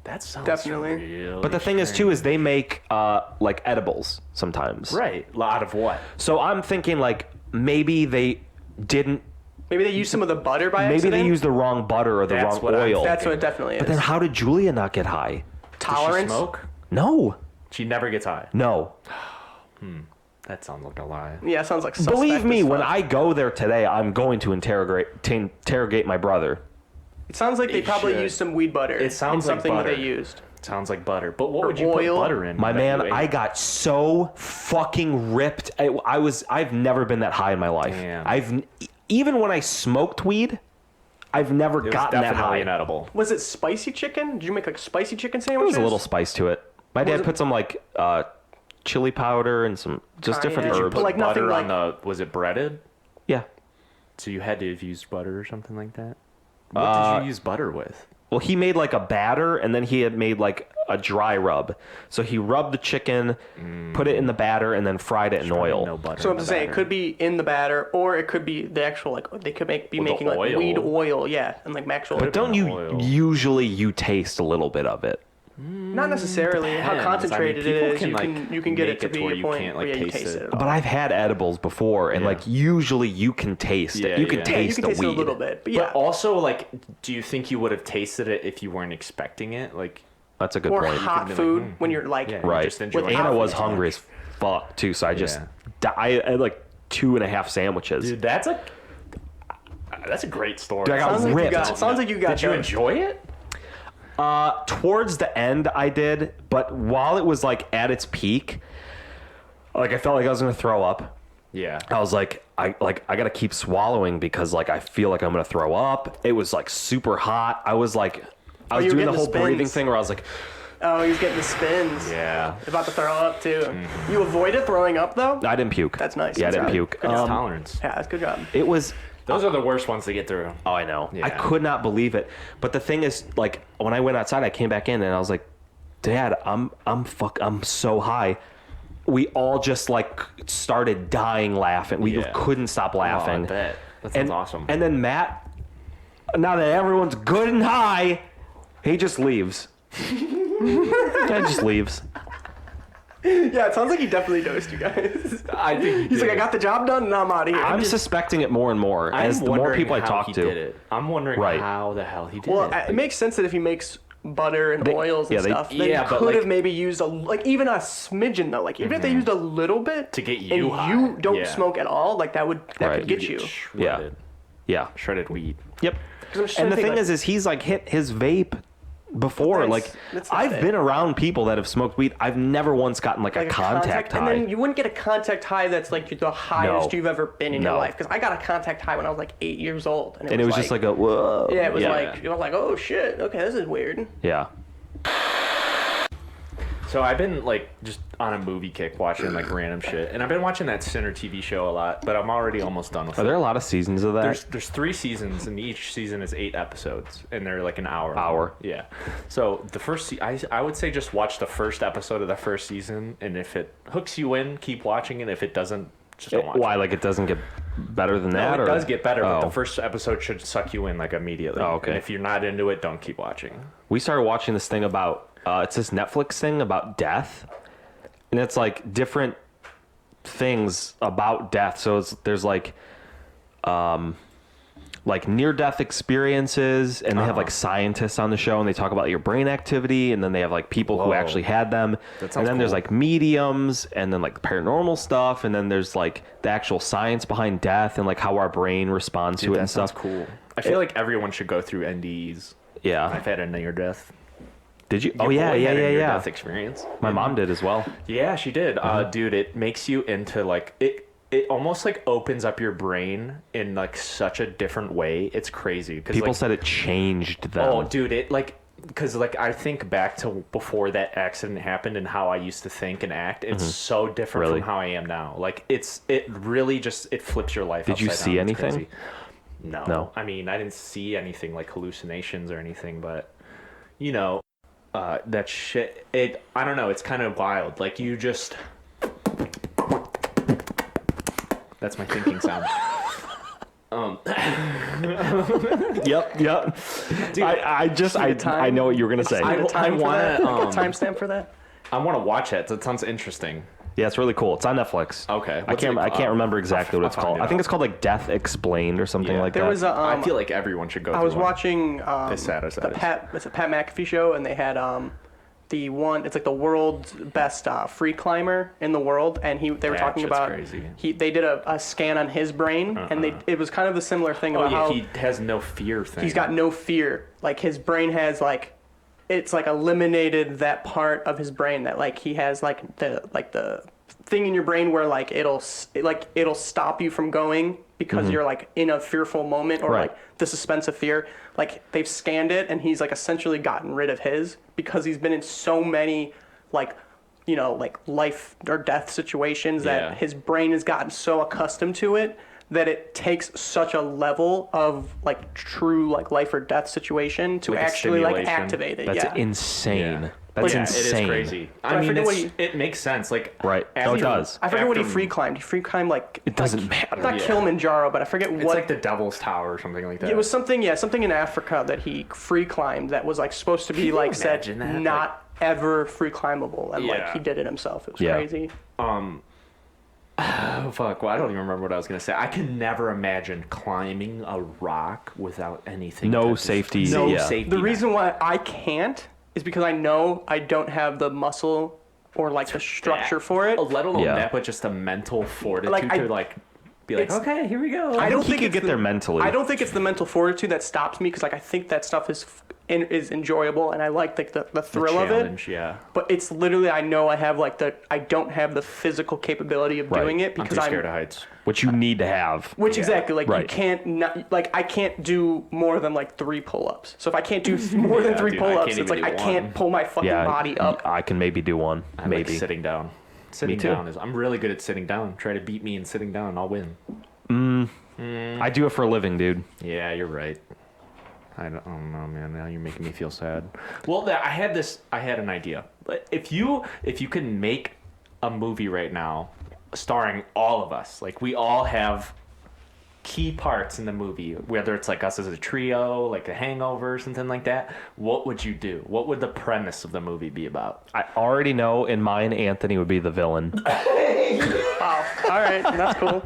That sounds Definitely. really But the thing is too is they make like edibles sometimes. right. Out of what? So I'm thinking like maybe they didn't. Maybe they used some of the butter by Maybe accident. they used the wrong butter or the That's wrong what I'm oil. That's what it definitely is. But then how did Julia not get high? Does she Tolerance. smoke? No, She never gets high. no. That sounds like a lie. Yeah, sounds like suspect Believe me, as when fuck. I go there today, I'm going to interrogate my brother. It sounds like they You probably should. used some weed butter. It sounds in like something butter. that they used. Sounds like butter. But what Or would you oil. put butter in? My that man, you ate? I got so fucking ripped. I've never been that high in my life. Damn. Even when I smoked weed, I've never It was gotten that definitely high. an edible. Was it spicy chicken? Did you make like spicy chicken There sandwiches? was a little spice to it. My dad it- put some like chili powder and some just different Cayenne. herbs. But, like, nothing butter on like- the. Was it breaded? Yeah. So you had to have used butter or something like that. What did you use butter with? Well, he made like a batter, and then he had made like a dry rub. So he rubbed the chicken, put it in the batter, and then fried it in oil. No butter. So in I'm the saying it batter. could be in the batter, or it could be the actual like they could be Well, the making like oil. weed oil, yeah, and like actual. But don't you oil. usually you taste a little bit of it? Not necessarily. How Depends. concentrated I mean, it is, people you can get it make to be where a you point can't, where like, you taste taste it. it. But I've had edibles before, and Yeah. like usually you can taste it. Yeah, You can yeah. taste you can the taste weed. it a little bit, but yeah. But also, like, do you think you would have tasted it if you weren't expecting it? Like, That's a good or point. hot be like, food when you're like, yeah, Right. just enjoy With it. And I was Outfit. hungry as fuck too, so I just Yeah. I had like 2.5 sandwiches. Dude, that's a great story. Dude, I got sounds like you ripped. got. Sounds like you got. Did you done. enjoy it? Towards the end, I did, but while it was like at its peak, like I felt like I was gonna throw up. Yeah. I was like, I gotta keep swallowing because like I feel like I'm gonna throw up. It was like super hot. I was like, I was you were doing the getting whole the breathing spins. thing where I was like, Oh, he's getting the spins. Yeah. About to throw up too. You avoided throwing up though. I didn't puke. That's nice. Yeah, I That's didn't good. puke. Good It's tolerance. Yeah, that's a good job. It was. Those are the worst ones to get through. Oh, I know. Yeah. I could not believe it. But the thing is, like, when I went outside, I came back in and I was like, Dad, I'm so high. We all just like started dying laughing. We Yeah. couldn't stop laughing. Oh, I bet. That sounds and, awesome. And then Matt, now that everyone's good and high, he just leaves. He just leaves. Yeah, it sounds like he definitely dosed you guys. I think He's like, I got the job done, and I'm out of here. I'm suspecting it more and more as the more people I talk he to. did it. I'm wondering Right. how the hell he did Well, it. it makes sense that if he makes butter and oils and yeah, they- stuff, then yeah, he but, could have like- maybe used even a smidgen though. Like even if they used a little bit To get you and high. you don't Yeah. smoke at all, like that Right. could get you. Shredded. Yeah. Shredded weed. Yep. I'm just And trying the to thing think, is he's like hit his vape before. That's- Like that's not I've it. been around people that have smoked weed. I've never once gotten like a contact high. and then you wouldn't get a contact high that's like the highest No. you've ever been in your No. life. Because I got a contact high when I was like 8 years old, and it was just like a whoa. yeah, it was yeah. like you were like, oh shit, okay, this is weird. Yeah. So I've been like just on a movie kick watching like random shit, and I've been watching that Sinner TV show a lot, but I'm already almost done with Are it. there a lot of seasons of that? There's 3 seasons, and each season is 8 episodes, and they're like an hour. Hour. Yeah. So the first, I would say just watch the first episode of the first season, and if it hooks you in, keep watching it. If it doesn't, just don't watch Why? it. Like it doesn't get better than that? No, it or? does get better, but Oh. the first episode should suck you in like immediately. Oh, okay. And if you're not into it, don't keep watching. We started watching this thing about it's this Netflix thing about death, and it's like different things about death. So there's like near-death experiences, and they have like scientists on the show, and they talk about your brain activity, and then they have like people who Whoa. actually had them, That and sounds then there's cool. like mediums, and then like paranormal stuff, and then there's like the actual science behind death and like how our brain responds to it That and sounds stuff. cool. I feel like everyone should go through NDEs. Yeah. I've had a near death. Did you? Your Oh yeah, boy yeah, had a yeah, yeah. near-death experience. My mom did as well. Yeah, she did. Dude, it makes you into like it almost like opens up your brain in like such a different way. It's crazy. 'Cause, People like, said it changed them. oh, dude, it like because like I think back to before that accident happened and how I used to think and act. It's so different Really? from how I am now. Like it really just it flips your life. Did you upside see down. It's anything? crazy. No. No. I mean, I didn't see anything like hallucinations or anything, but you know, that shit. I don't know. It's kind of wild. Like you just. That's my thinking sound. Yep. Dude, I know what you were gonna say. I Time for that? wanna, Like a timestamp for that? I want to watch it. That sounds interesting. Yeah, it's really cool. It's on Netflix. Okay. I can't remember exactly what it's I'll find called. it I think out. it's called like Death Explained or something Yeah. like There that. was a I feel like everyone should go. I through was one. watching As sad as that is. it's a Pat McAfee show, and they had the one. It's like the world's best free climber in the world, and they were That talking shit's about crazy. they did a scan on his brain, and it was kind of the similar thing Oh about yeah, how he has no fear thing. he's got no fear. Like his brain has it's like eliminated that part of his brain that like he has like the thing in your brain where like it'll stop you from going because you're like in a fearful moment or Right. like the suspense of fear. Like they've scanned it, and he's like essentially gotten rid of his because he's been in so many like life or death situations that Yeah. his brain has gotten so accustomed to it that it takes such a level of like true like life or death situation to Like a actually like stimulation. activate it. That's yeah. insane. Yeah. That's Yeah, insane. It is crazy. I I mean, forget what it makes sense. Like Right. after- No, it does. I forget what he after- free climbed. He free climbed like It doesn't matter. Not Yeah. Kilimanjaro, but I forget It's what. like the Devil's Tower or something like that. It was something in Africa that he free climbed that was like supposed to be like said imagine that? not ever free climbable, and like Yeah. he did it himself. It was Yeah. crazy. Oh, fuck. Well, I don't even remember what I was going to say. I can never imagine climbing a rock without anything. No to dis- safety, No yeah. safety. The net. reason why I can't is because I know I don't have the muscle or like the structure for it. Let alone Yeah. that, but just a mental fortitude Like, to like be like, it's- okay, here we go. I don't he think could it's get the- there mentally. I don't think it's the mental fortitude that stops me because like I think that stuff is enjoyable and I like like the thrill of it. Challenge, yeah. But it's literally I know I have like I don't have the physical capability of Right. doing it I'm because too scared of heights. Which you need to have. Which exactly, like Right. you can't not, like I can't do more than like 3 pull-ups. So if I can't do more than 3 dude, I pull-ups, can't it's even like I do can't one. pull my fucking Yeah, body up. I can maybe do one. I maybe. like sitting down. Sitting too. down is. I'm really good at sitting down. Try to beat me in sitting down, I'll win. I do it for a living, dude. Yeah, you're right. I don't know, man. Now you're making me feel sad. Well, I had an idea. But if you could make a movie right now starring all of us, like we all have key parts in the movie, whether it's like us as a trio, like a Hangover, something like that, what would you do? What would the premise of the movie be about? I already know in mine, Anthony would be the villain. Wow. All right, that's cool.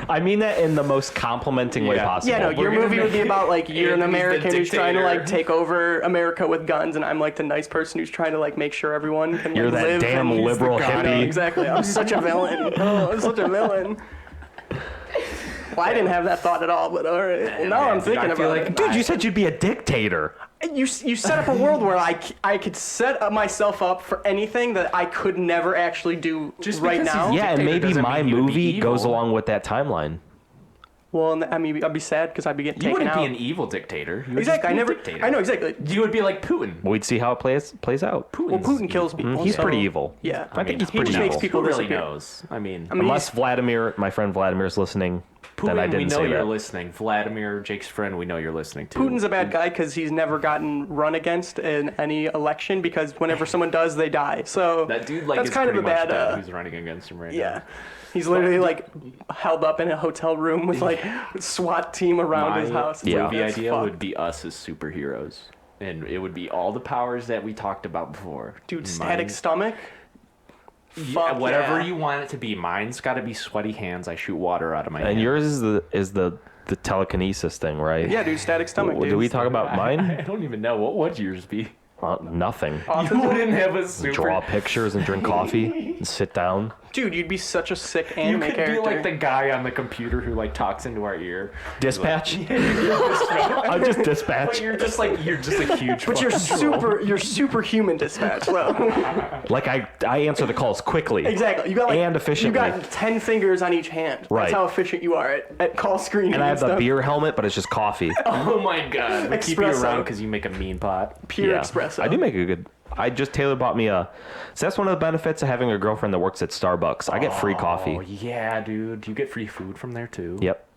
I mean that in the most complimenting way Yeah. possible. Yeah, no, your gonna movie would be make about like you're an Anthony's the American who's trying to like dictator. take over America with guns, and I'm like the nice person who's trying to like make sure everyone can like, You're that live. damn and liberal I know, hippie. exactly. I'm such a villain. Oh, I'm such a villain. Well, I didn't have that thought at all, but all right. Well, now I'm thinking I feel about like- it. Dude, you said you'd be a dictator. You set up a world where I could set up myself up for anything that I could never actually do Just right because now. he's- Yeah, and Dictator maybe doesn't my mean you would be movie goes evil. along with that timeline. Well, I mean, I'd be sad because I'd be getting You taken wouldn't out. be an evil dictator. You would Exactly. just be a dictator. I know exactly. You would be like Putin. We'd see how it plays out. Well, Putin kills people. He's so- pretty evil. Yeah. I think he's he pretty just makes evil. people Who really disappear. knows? I mean, Unless Vladimir, my friend Vladimir's listening, then I Putin, we didn't know say you're that. listening. Vladimir, Jake's friend, we know you're listening too. Putin's a bad guy because he's never gotten run against in any election because whenever someone does, they die. So That dude, like, that's is kind of pretty a much bad. dead who's running against him right Yeah. now. He's literally like held up in a hotel room with like SWAT team around his house. It's Yeah. like, movie that's idea fucked. would be us as superheroes. And it would be all the powers that we talked about before. Dude, static stomach. Yeah, Fuck whatever yeah. you want it to be. Mine's got to be sweaty hands. I shoot water out of my And hands. yours is the telekinesis thing, right? Yeah, dude, static stomach. Dude. Did we talk about I mine? don't even know. What would yours be? Nothing. You wouldn't have a super... Draw pictures and drink coffee and sit down. Dude, you'd be such a sick You anime could character. be like the guy on the computer who like talks into our ear. Dispatch? I'm just But dispatch. you're just a huge. But you're fucking superhuman dispatch though. Like I answer the calls quickly. Exactly. You got like And efficiently. You got 10 fingers on each hand. Right. That's how efficient you are at call screening. And I have the stuff. beer helmet, but it's just coffee. Oh my god. We keep you Espresso. around because you make a mean pot. Pure espresso. I do make a good. I just Taylor bought me a. So that's one of the benefits of having a girlfriend that works at Starbucks. I get free coffee. Oh yeah, dude. You get free food from there too. Yep.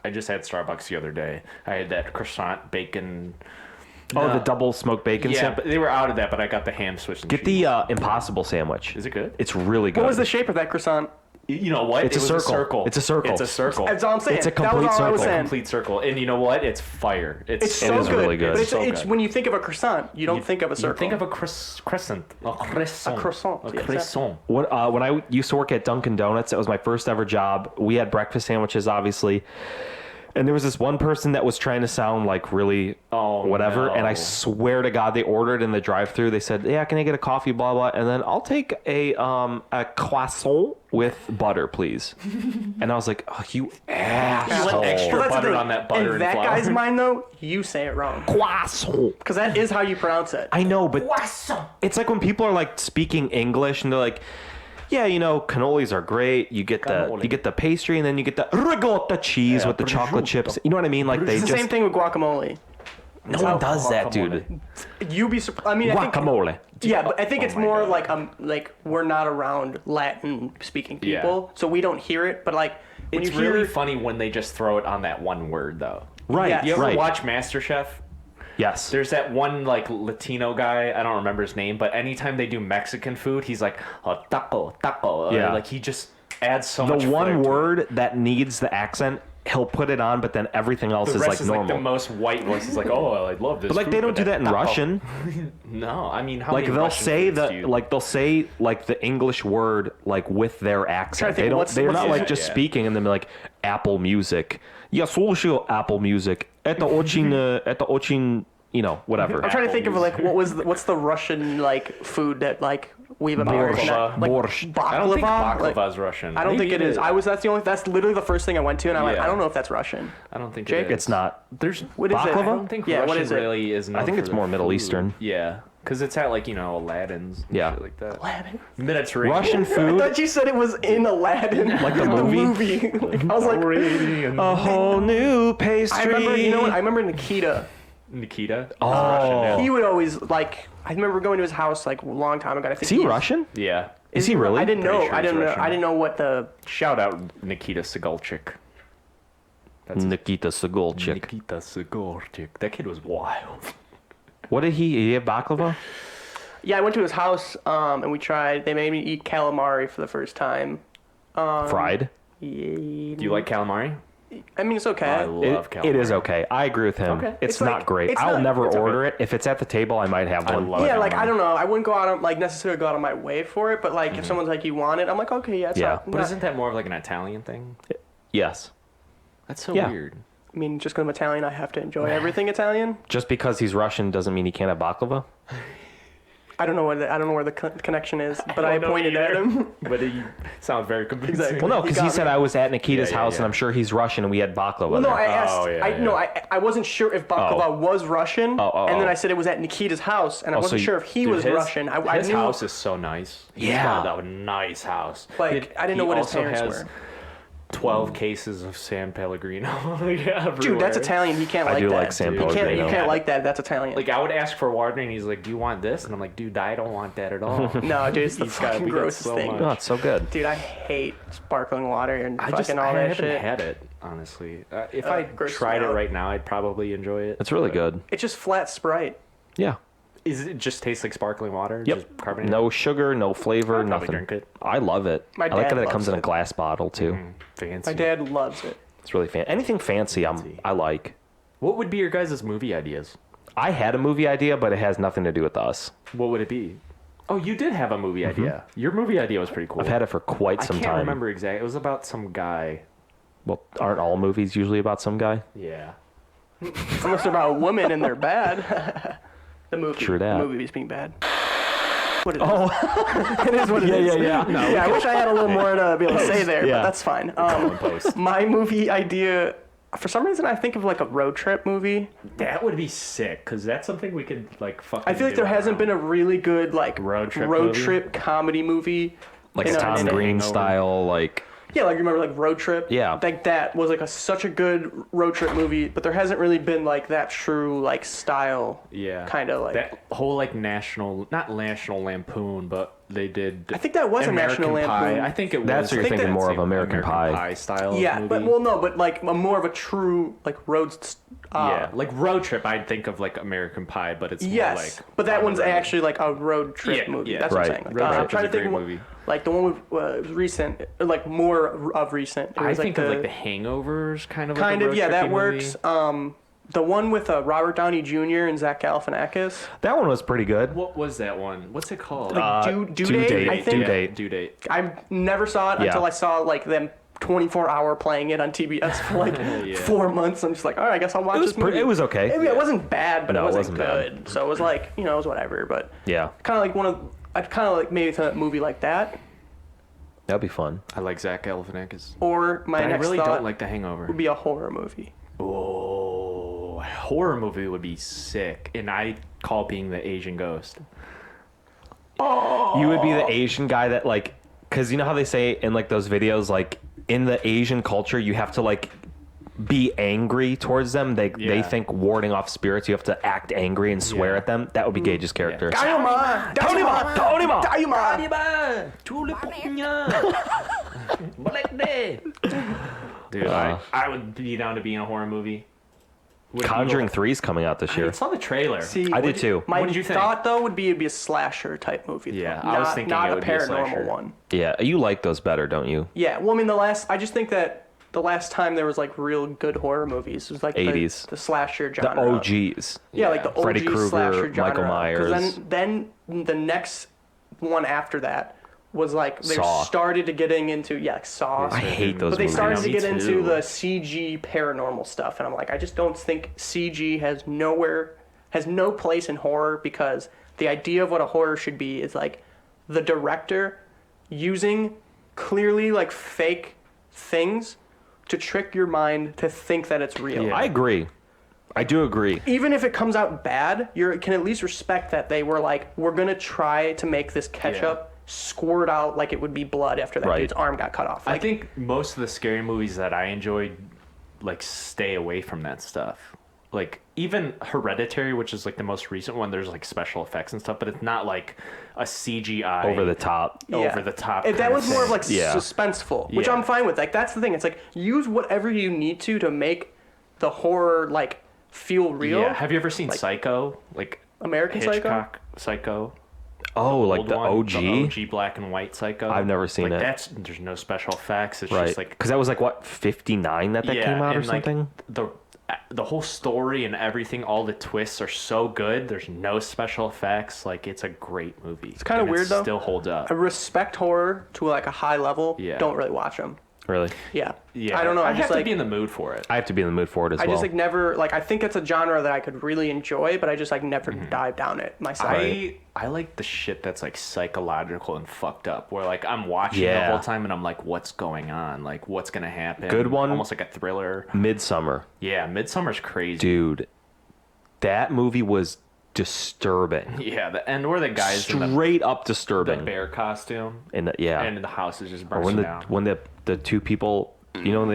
I just had Starbucks the other day. I had that croissant bacon. Oh, the double smoked bacon Yeah, sandwich. but they were out of that. But I got the ham Swiss and Get cheese. the Impossible sandwich. Is it good? It's really good. What was the shape of that croissant? You know what? It's It a was circle. It's a circle. It's a circle. That's all I'm saying. It's a that was complete all I was circle. saying. Complete circle. And you know what? It's fire. It's so is good. really good. But it's, So it's good. when you think of a croissant, you don't think of a circle. You think of a crescent. A croissant. A croissant, A yeah, croissant. When I used to work at Dunkin' Donuts, that was my first ever job. We had breakfast sandwiches, obviously. And there was this one person that was trying to sound like really whatever. no. And I swear to God, they ordered in the drive-thru. They said, "Yeah, can I get a coffee, blah, blah." And then I'll take a croissant with butter, please. And I was like, "Oh, you asshole." You went extra Well, that's the butter thing. on that butter In and that flour. guy's mind, though, you say it wrong. Croissant. Because that is how you pronounce it. I know, but it's like when people are like speaking English and they're like, "Yeah, you know, cannolis are great. You get the pastry and then you get the ricotta cheese with the chocolate chips." You know what I mean? Like they It's the just same thing with guacamole. no one does that, dude. You'd be surprised. I mean, I think, Guacamole. yeah, but I think it's my more God. like we're not around Latin speaking Yeah. people, so we don't hear it. But like when It's you hear really funny when they just throw it on that one word, though. Right. Yeah. You ever right. watch MasterChef? Yes. There's that one like Latino guy, I don't remember his name, but anytime they do Mexican food, he's like, oh, taco. Yeah. Like he just adds so The much one flair to it. word that needs the accent he'll put it on, but then everything else The is rest like is normal. like the most white voice is like, oh, I love this. but like they food, don't do that in no. Russian. No, I mean, how Like many they'll Russian say foods do you- they'll say like the English word like with their accent. think, They don't. what's- They're what's- not like yeah, just yeah. speaking and then be like Apple Music. Я слушаю Apple Music. Это очень, you know, whatever. I'm trying to think of like what's the Russian like food that like we've Americanized. Borscht. Like, Borscht. baklava? I don't think baklava Like, is Russian. I don't think Maybe it is. That's literally the first thing I went to, and I'm like, Yeah. I don't know if that's Russian. I don't think Jake? it is. It's not. There's. What is it? Baklava? I don't think Yeah, what Russian is it? really is. Known I think for it's their more Middle food. Eastern. Yeah, because it's at like Aladdin's. And Yeah. shit like that. Aladdin? Mediterranean. Russian I food, thought you said it was in Aladdin, like the movie. Like, I was like, A whole new pastry. I remember. You know what? I remember Nikita. Nikita. Oh. Russian now. He would always like. I remember going to his house like a long time ago. And I think Is he he's- Russian? Yeah. Is he really? I didn't Pretty know. sure I he's didn't know. Russian. I didn't know what the. Shout out Nikita Sigolchik. That's Nikita Sigolchik. Nikita Sigolchik. That kid was wild. What did he have baklava? Yeah, I went to his house and we tried. They made me eat calamari for the first time. Fried. Do you like calamari? I mean, it's okay. I love calamari. It is okay. I agree with him. Okay. It's It's not like- great. it's I'll not- never it's okay. order it. If it's at the table, I might have I one. love Yeah, it. like I don't know. I wouldn't go out on like necessarily go out of my way for it, but like Mm-hmm. if someone's like you want it, I'm like okay, yeah. It's Yeah. not, But not- isn't that more of like an Italian thing? Yes. That's so Yeah. weird. I mean, just because I'm Italian, I have to enjoy everything Italian. Just because he's Russian doesn't mean he can't have baklava. I don't know where the connection is, but I don't know pointed at either. him. But he sounds very convincing. Exactly. Well, no, You because he got said me. I was at Nikita's Yeah, yeah, house, yeah. and I'm sure he's Russian, and we had baklava. Well, no, there. I asked. yeah, No, yeah. I wasn't sure if baklava was Russian, and then oh. I said it was at Nikita's house, and I Oh, so wasn't you- sure if he Dude, was his- Russian. I His knew. house is so nice. He's Yeah. got a nice house. Like, I didn't know he what his also parents has were. 12 cases of San Pellegrino. Dude, that's Italian. He can't I like do that. like San You can't. You Pellegrino. can't like that. That's Italian. Like, I would ask for water, and he's like, do you want this? And I'm like, dude, I don't want that at all. no, dude, it's the He's got- fucking we got grossest so thing. much. Oh, it's so good. Dude, I hate sparkling water and I fucking all I that haven't shit. had it, honestly. If Oh, I it grosses tried me it out. right now, I'd probably enjoy it. It's really good. It's just flat Sprite. Yeah. Is it just tastes like sparkling water? Yep. Just carbonated? No sugar, no flavor, I'd probably nothing. drink it. I love it. My I like dad that it loves comes in a it. glass bottle too. Fancy. My dad loves it. It's really anything fancy. I like. What would be your guys' movie ideas? I had a movie idea, but it has nothing to do with us. What would it be? Oh, you did have a movie idea. Your movie idea was pretty cool. I've had it for quite some I can't time. remember exactly. It was about some guy. Well, aren't all movies usually about some guy? Yeah. Unless they're about women and they're bad. The movie. True that. The movie is being bad. What it is. It is what it is. yeah. No, yeah, I wish I had a little more to be able to say there, Yeah. but that's fine. Post. My movie idea, for some reason, I think of like a road trip movie. That would be sick, because that's something we could, like, fucking I feel like there hasn't been a really good like Road trip movie? trip comedy movie. Like in a a- Tom in a- Green Hangover. style, like Yeah, like remember like Road Trip? Yeah. Like that was like such a good road trip movie, but there hasn't really been like that true like style. Yeah. Kind of like. That whole, like, not National Lampoon, but they did. I think that was a American National Pie. Lampoon. I think it was. That's what you're think thinking that- more of American Pie. style Yeah, movie. but well, no, but like more of a true like road. Yeah, like Road Trip, I'd think of like American Pie, but it's Yes, more like. but that on the one's road. actually like a road trip Yeah, movie. yeah. That's what I'm Right. saying. Road I'm Trip trying is to a think great of movie. like the one with recent, like more of recent. It I was, think of like the Hangovers, kind of. Like kind a of road yeah, that trippy works. movie. The one with Robert Downey Jr. and Zach Galifianakis. that one was pretty good. What was that one? What's it called? Like Due Date, I think. Due Date. Due Date. I never saw it Yeah. until I saw like them 24-hour playing it on TBS for like Yeah. 4 months. I'm just like, all right, I guess I'll watch It was this movie. it was okay. It wasn't bad, but No, it it wasn't wasn't good. So it was like, it was whatever. But Yeah, kind of like I'd kind of like maybe a movie like that. that'd be fun. I like Zach Galifianakis. Or my But I next really thought don't like The Hangover. would be a horror movie. Oh, a horror movie would be sick, and I call being the Asian ghost. You would be the Asian guy that like, because you know how they say in like those videos, like in the Asian culture, you have to like be angry towards them. They Yeah. think warding off spirits, you have to act angry and swear Yeah. at them. That would be Gage's character. Dayuma! Dayuma! Dayuma! Dude, I would be down to be in a horror movie. Would it be Conjuring 3's coming out this year. I saw the trailer. See, I did too. My What did you think? thought though would be it'd be a slasher type movie. Yeah, though. I was Not- thinking not it a would be a paranormal slasher. one. Yeah, you like those better, don't you? Yeah, well, I mean, I just think that the last time there was like real good horror movies. It was like 80s. the slasher The genre. OGs. Yeah, like the OG Freddy Krueger, slasher genre. Michael Myers. 'Cause then the next one after that was like they Saw. started to getting into Saw. I hate those But they movies. started to Me get too. into the CG paranormal stuff, and I'm like, I just don't think CG has no place in horror, because the idea of what a horror should be is like the director using clearly like fake things to trick your mind to think that it's real. Yeah. I agree. I do agree. Even if it comes out bad, you can at least respect that they were like, we're gonna try to make this ketchup squirt out like it would be blood after that Right. dude's arm got cut off. I Like, think most of the scary movies that I enjoyed, like, stay away from that stuff. Like, even Hereditary, which is like the most recent one, there's like special effects and stuff, but it's not like a CGI Over the top. over the top. That kind was more of like Yeah. suspenseful, which Yeah. I'm fine with. Like, that's the thing. It's like, use whatever you need to make the horror like feel real. Yeah. Have you ever seen Psycho? Like American Psycho? Hitchcock Psycho. Oh, like Old the one, OG? the OG black and white Psycho. I've never seen like, it. There's no special effects. It's Right. just like Because that was like, what, 59 that came out or and, like, something? the whole story and everything, all the twists are so good. There's no special effects. Like, it's a great movie. It's kinda weird, though. Still holds up. I respect horror to like a high level. Yeah. Don't really watch them. Really? Yeah. Yeah, I don't know. I I just have to like be in the mood for it. I have to be in the mood for it as I well. just like never like I think it's a genre that I could really enjoy, but I just like never dive down it myself. I like the shit that's like psychological and fucked up, where like I'm watching the Yeah. whole time and I'm like, what's going on? Like, what's gonna happen? Good one. Almost like a thriller. Midsummer. Yeah, Midsummer's crazy. Dude, that movie was disturbing. Yeah, the end where the guys in Straight up the disturbing. bear costume And yeah. and the house is just Or bursting down. when the two people, you know,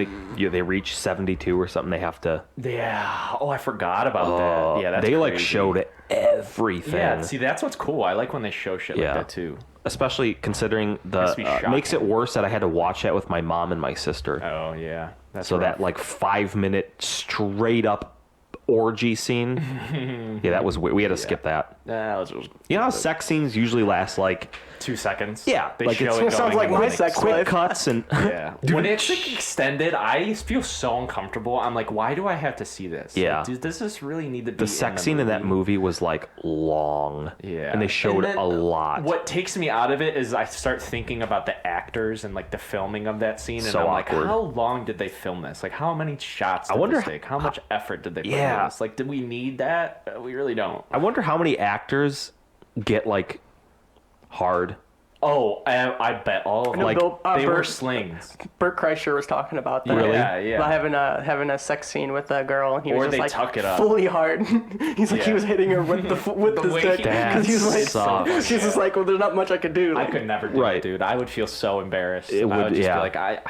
they reach 72 or something, they have to. Yeah. Oh, I forgot about that. Yeah, that's they like crazy. showed everything. Yeah, see, that's what's cool. I like when they show shit Yeah. like that too. Especially considering Must be shocking. makes it worse that I had to watch that with my mom and my sister. Oh yeah, that's So rough. that like 5-minute straight up orgy scene. Yeah, that was weird. We had to skip that. That was just You know how sex scenes usually last like 2 seconds. Yeah, they like show it's- it It sounds going like and my then sex quick life. cuts and Yeah. When it's like extended, I feel so uncomfortable. I'm like, why do I have to see this? Yeah. Like, does this really need to be the sex scene in that movie was like long. Yeah. And they showed then a lot. What takes me out of it is I start thinking about the actors and like the filming of that scene, and So I'm awkward. like, how long did they film this? Like, how many shots did wonder this take? How much effort did they put Yeah. into this? Like, did we need that? We really don't. I wonder how many actors get like hard. Oh, I bet all of them. know Like, Bill- they were Bert- slings. Bert Kreischer was talking about that. Really? Yeah, yeah. About having a sex scene with a girl, and he Or was just they like tuck it up. fully hard. He's like he Yeah. was hitting her with with The the way stick he- because he was like, That she's just like, well, there's not much I could do. I Like, could never do Right. it, dude. I would feel so embarrassed. It I would- would just yeah. be like,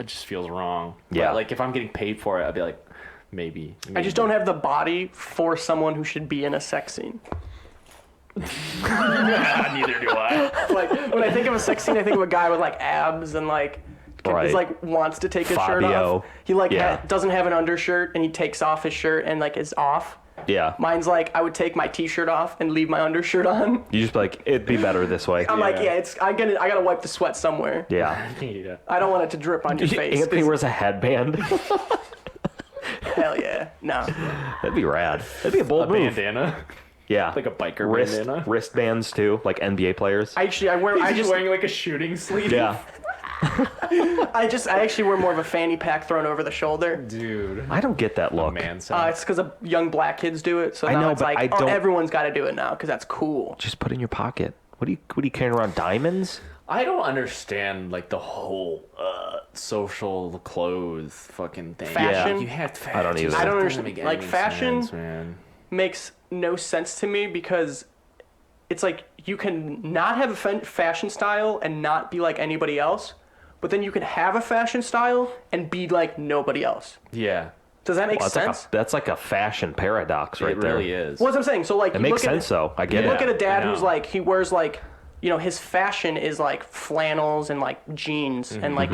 it just feels wrong. Yeah. But, like, if I'm getting paid for it, I'd be like, maybe. I just don't have the body for someone who should be in a sex scene. Neither do I. Like when I think of a sex scene, I think of a guy with like abs and like Right. just like wants to take his shirt Fabio. off. He like Yeah. doesn't have an undershirt and he takes off his shirt and like is off. Yeah. Mine's like I would take my t-shirt off and leave my undershirt on. You just be like, it'd be better this way. I'm like, Yeah. yeah, it's I gotta wipe the sweat somewhere. Yeah. Yeah. I don't want it to drip on your face. Anthony wears a headband. Hell yeah, no. That'd be rad. That'd be a bold A move. bandana. Yeah. Like a biker bandana. Wristbands too, like NBA players. I He's just wearing like a shooting sleeve. Yeah. I actually wear more of a fanny pack thrown over the shoulder. Dude. I don't get that look. Man, It's because young black kids do it, so I now know, it's but like, I oh, don't- everyone's got to do it now because that's cool. Just put it in your pocket. What are you carrying around? Diamonds? I don't understand like the whole social clothes fucking thing. Fashion? You have to. I don't either. I don't Doesn't understand. make Like any fashion sense, man. makes no sense to me because it's like you can not have a fashion style and not be like anybody else, but then you can have a fashion style and be like nobody else. Yeah. Does that make Well, sense? that's like a fashion paradox right It there. really is. Well, that's what I'm saying. So like, It you makes look at- sense though. I get You it. look at a dad I who's know. like he wears like, you know, his fashion is like flannels and like jeans and like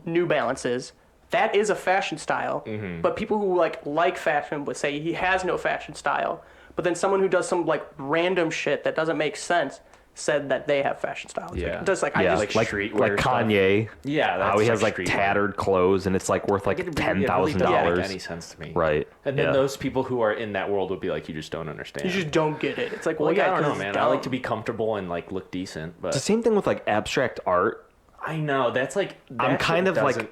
New Balances. That is a fashion style. But people who like fashion would say he has no fashion style. But then someone who does some like random shit that doesn't make sense said that they have fashion style. It's Yeah. like, just like I Yeah, just like streetwear Kanye. Yeah, that's how he has like like streetwear. tattered clothes and it's like worth like It really $10,000. doesn't make any sense to me. Right. And then yeah. those people who are in that world would be like, you just don't understand. you just don't get it. It's like, well, Well, yeah, I don't know, 'cause man. it's I like dumb. to be comfortable and like look decent, but It's the same thing with like abstract art. I know that's like I'm kind of like-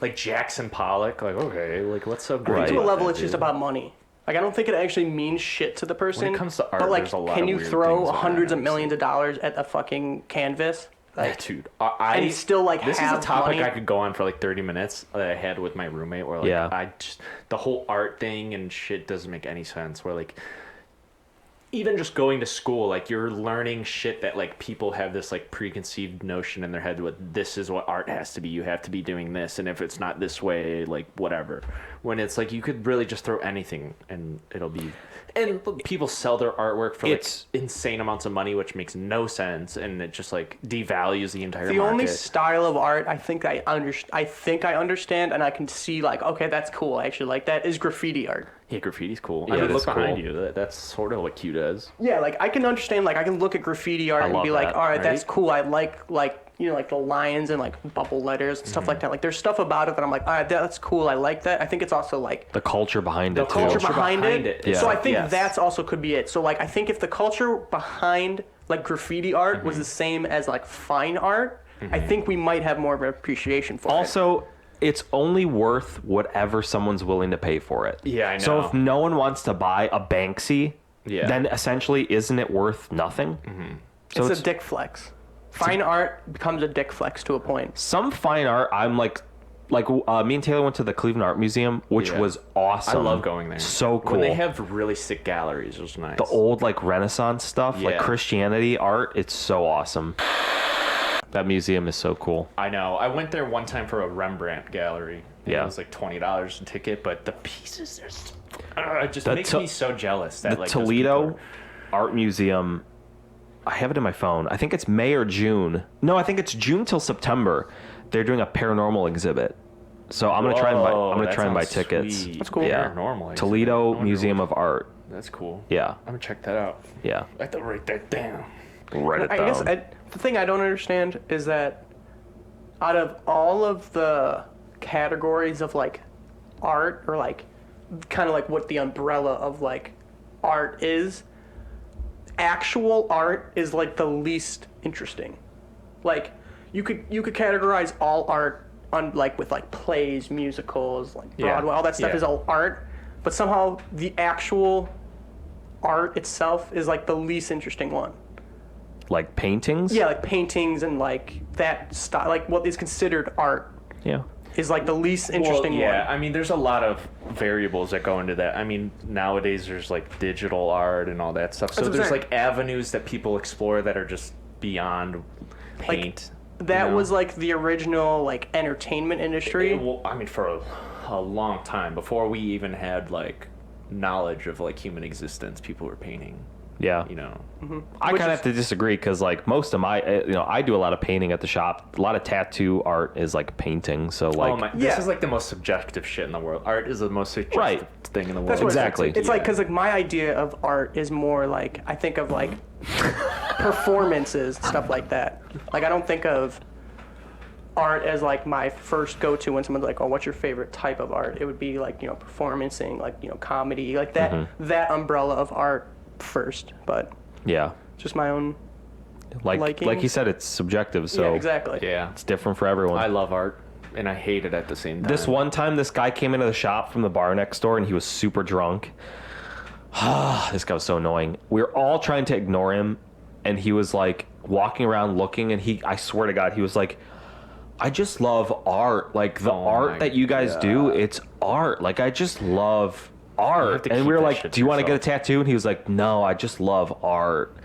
like Jackson Pollock. Like, okay, like what's so great? Right. To a about level, that, it's just dude? about money. Like I don't think it actually means shit to the person. When it comes to art, but like, there's a lot can of you weird throw things with that, hundreds of honestly. millions of dollars at a fucking canvas? Like, Dude, I and still like this have is a topic money? I could go on for like 30 minutes that I had with my roommate where like Yeah. I just the whole art thing and shit doesn't make any sense where like even just going to school like you're learning shit that like people have this like preconceived notion in their head with this is what art has to be, you have to be doing this, and if it's not this way, like whatever, when it's like you could really just throw anything and it'll be, and people sell their artwork for like It's- insane amounts of money, which makes no sense, and it just like devalues the entire the market. only style of art I think I understand and I can see like, okay, that's cool. I actually like that is graffiti art. Yeah, graffiti's cool. Yeah, I mean, it look is behind cool. you. That's sort of what Q does. Yeah, like I can understand, like I can look at graffiti art and love be like, that, all right, that's right? cool. I like you know, like the lines and like bubble letters and stuff like that. Like there's stuff about it that I'm like, all right, that's cool. I like that. I think it's also like The culture behind it too. culture culture behind behind it. it. So I Yeah. think Yes. that's also could be it. So like I think if the culture behind like graffiti art was the same as like fine art, I think we might have more of an appreciation for it. Also, it's only worth whatever someone's willing to pay for it. Yeah, I So know. if no one wants to buy a Banksy, Yeah. then essentially isn't it worth nothing? So it's a dick flex. Fine art becomes a dick flex to a point. some fine art. I'm like me and Taylor went to the Cleveland Art Museum, which Yeah. was awesome. I love going there. So cool. When they have really sick galleries, it was nice. the old like Renaissance stuff, like Yeah. Christianity art. It's so awesome. That museum is so cool. I know. I went there one time for a Rembrandt gallery. And Yeah. It was like $20 a ticket, but the pieces, it just The makes To- me so jealous that The like those Toledo people Art Museum. I have it in my phone. I think it's May or June. No, I think it's June till September. They're doing a paranormal exhibit. So I'm gonna try and buy. Whoa, I'm gonna that try and buy sounds tickets. sweet. That's cool. Yeah. Paranormal exhibit. I Toledo wonder Museum what- of Art. That's cool. Yeah, I'm gonna check that out. yeah. I have to write that down. Write it I down. guess the thing I don't understand is that out of all of the categories of like art or like kind of like what the umbrella of like art is, actual art is like the least interesting. Like you could categorize all art on like with like plays, musicals, like Yeah. Broadway, all that stuff Yeah. is all art, but somehow the actual art itself is like the least interesting one. Like paintings. Yeah, like paintings and like that style, like what is considered art Yeah. is like the least interesting well, yeah, one. I mean, there's a lot of variables that go into that. I mean, nowadays there's like digital art and all that stuff. So what I'm there's saying. like avenues that people explore that are just beyond paint. That you know? was like the original like entertainment industry. Well, I mean, for a long time before we even had like knowledge of like human existence, people were painting. Yeah. You know. I Which kind of is- have to disagree because like most of my, I do a lot of painting at the shop. A lot of tattoo art is like painting. So like, Oh my! Yeah. This is like the most subjective shit in the world. Art is the most subjective Right. thing in the world. That's what Exactly. It's like because like my idea of art is more like I think of like performances, stuff like that. Like I don't think of art as like my first go-to when someone's like, "Oh, what's your favorite type of art?" It would be like performancing, like comedy, like that that umbrella of art first. But yeah, just my own. like Liking. you said, it's subjective. So Yeah, exactly. yeah. it's different for everyone. I love art, and I hate it at the same time. This one time, this guy came into the shop from the bar next door, and he was super drunk. This guy was so annoying. We were all trying to ignore him, and he was like walking around looking, and I swear to God, he was like, I just love art. Like the Oh my art that you guys do, it's art. Like I just love art. to And keep we were that like, shit do you to want to get a yourself. tattoo? And he was like, no, I just love art.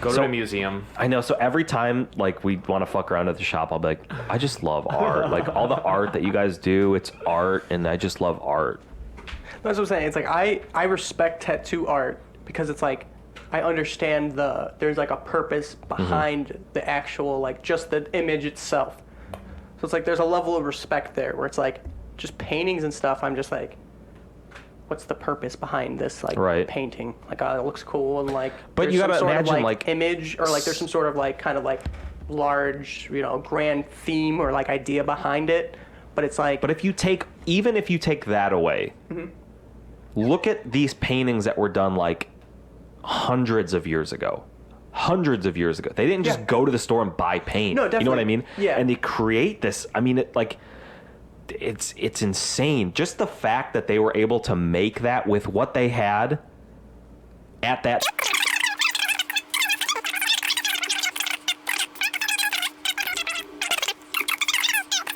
Go So- to a museum. I know. So every time like we want to fuck around at the shop, I'll be like, I just love art. Like all the art that you guys do, it's art, and I just love art. That's what I'm saying. It's like I respect tattoo art because it's like I understand there's like a purpose behind the actual like just the image itself. So it's like there's a level of respect there where it's like just paintings and stuff. I'm just like, what's the purpose behind this like Right. painting? Like, it looks cool and like. But there's you some gotta sort of, imagine, like image or like there's some sort of like kind of like large, grand theme or like idea behind it. But it's like. But if you take that away, look at these paintings that were done like hundreds of years ago. They didn't just go to the store and buy paint. No, definitely. You know what I mean? Yeah. And they create this. I mean, it's insane. Just the fact that they were able to make that with what they had at that.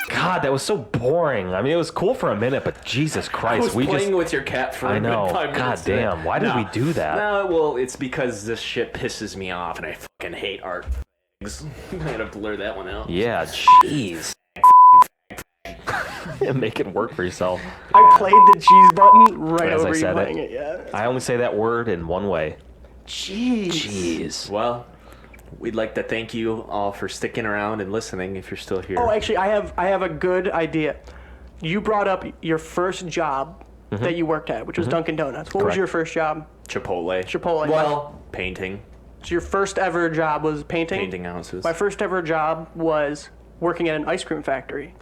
God, that was so boring. I mean, it was cool for a minute, but Jesus Christ, I was playing with your cat for I a know. good 5 God minutes today. damn. Why did we do that? No, well, it's because this shit pisses me off, and I fucking hate art. I gotta blur that one out. Yeah, jeez. Make it work for yourself. I played the cheese button right As I over you said playing it. Yeah. I only say that word in one way. Jeez. Jeez. Well, we'd like to thank you all for sticking around and listening if you're still here. Oh, actually, I have a good idea. You brought up your first job that you worked at, which was Dunkin' Donuts. What was Correct. your first job? Chipotle. Chipotle. Well, painting. So your first ever job was painting? Painting houses. My first ever job was working at an ice cream factory.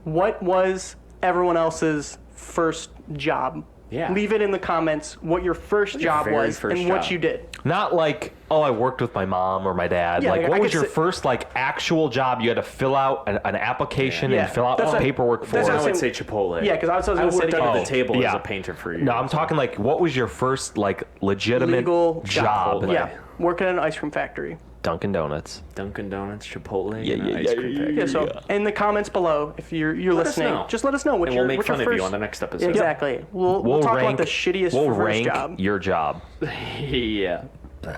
What was everyone else's first job? Yeah. Leave it in the comments what your first job very was first and what job. you did. Not like, oh, I worked with my mom or my dad. Yeah, like, like, what I was could your say- first, like, actual job you had to fill out an application Yeah. and fill out That's what- paperwork for? that's I what would say Chipotle. Yeah, because I was I going to worked say under Oh, the table yeah. as a painter for you. No, I'm talking, like, what was your first, like, legitimate legal job? Chipotle. Yeah, working at an ice cream factory. Dunkin' Donuts. Dunkin' Donuts, Chipotle, Yeah, and yeah, ice yeah, cream yeah, factory. Yeah, so in the comments below, if you're Let us listening, know. just let us know what And your we'll make what your fun first, of you on the next episode. Exactly. We'll talk about the shittiest We'll first rank job. your job Yeah.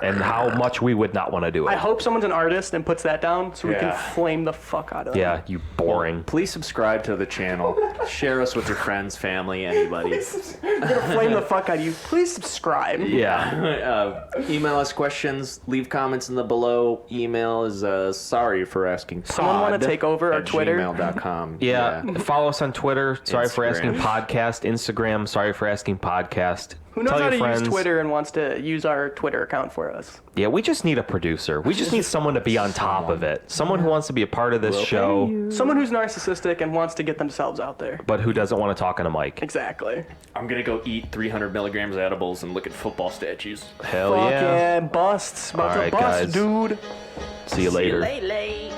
and how much we would not want to do it. I hope someone's an artist and puts that down so we can Yeah. flame the fuck out of them. Yeah, you boring. Please subscribe to the channel. Share us with your friends, family, anybody. We're gonna flame the fuck out of you. Please subscribe. Yeah. Email us questions. Leave comments in the below. Email is sorry for asking. Someone wanna take over our Twitter? Gmail.com. Yeah. Follow us on Twitter. Sorry for asking Instagram. podcast. Instagram. Sorry for asking podcast. Who knows Tell how your to friends. use Twitter and wants to use our Twitter account for us? Yeah, we just need a producer. We just need someone to be on top of it. Someone who wants to be a part of this show, Someone who's narcissistic and wants to get themselves out there. but who doesn't want to talk on a mic. Exactly. I'm gonna go eat 300 milligrams of edibles and look at football statues. Hell Fuck yeah. yeah, busts. About All to right, bust, guys. dude. See you later. Late.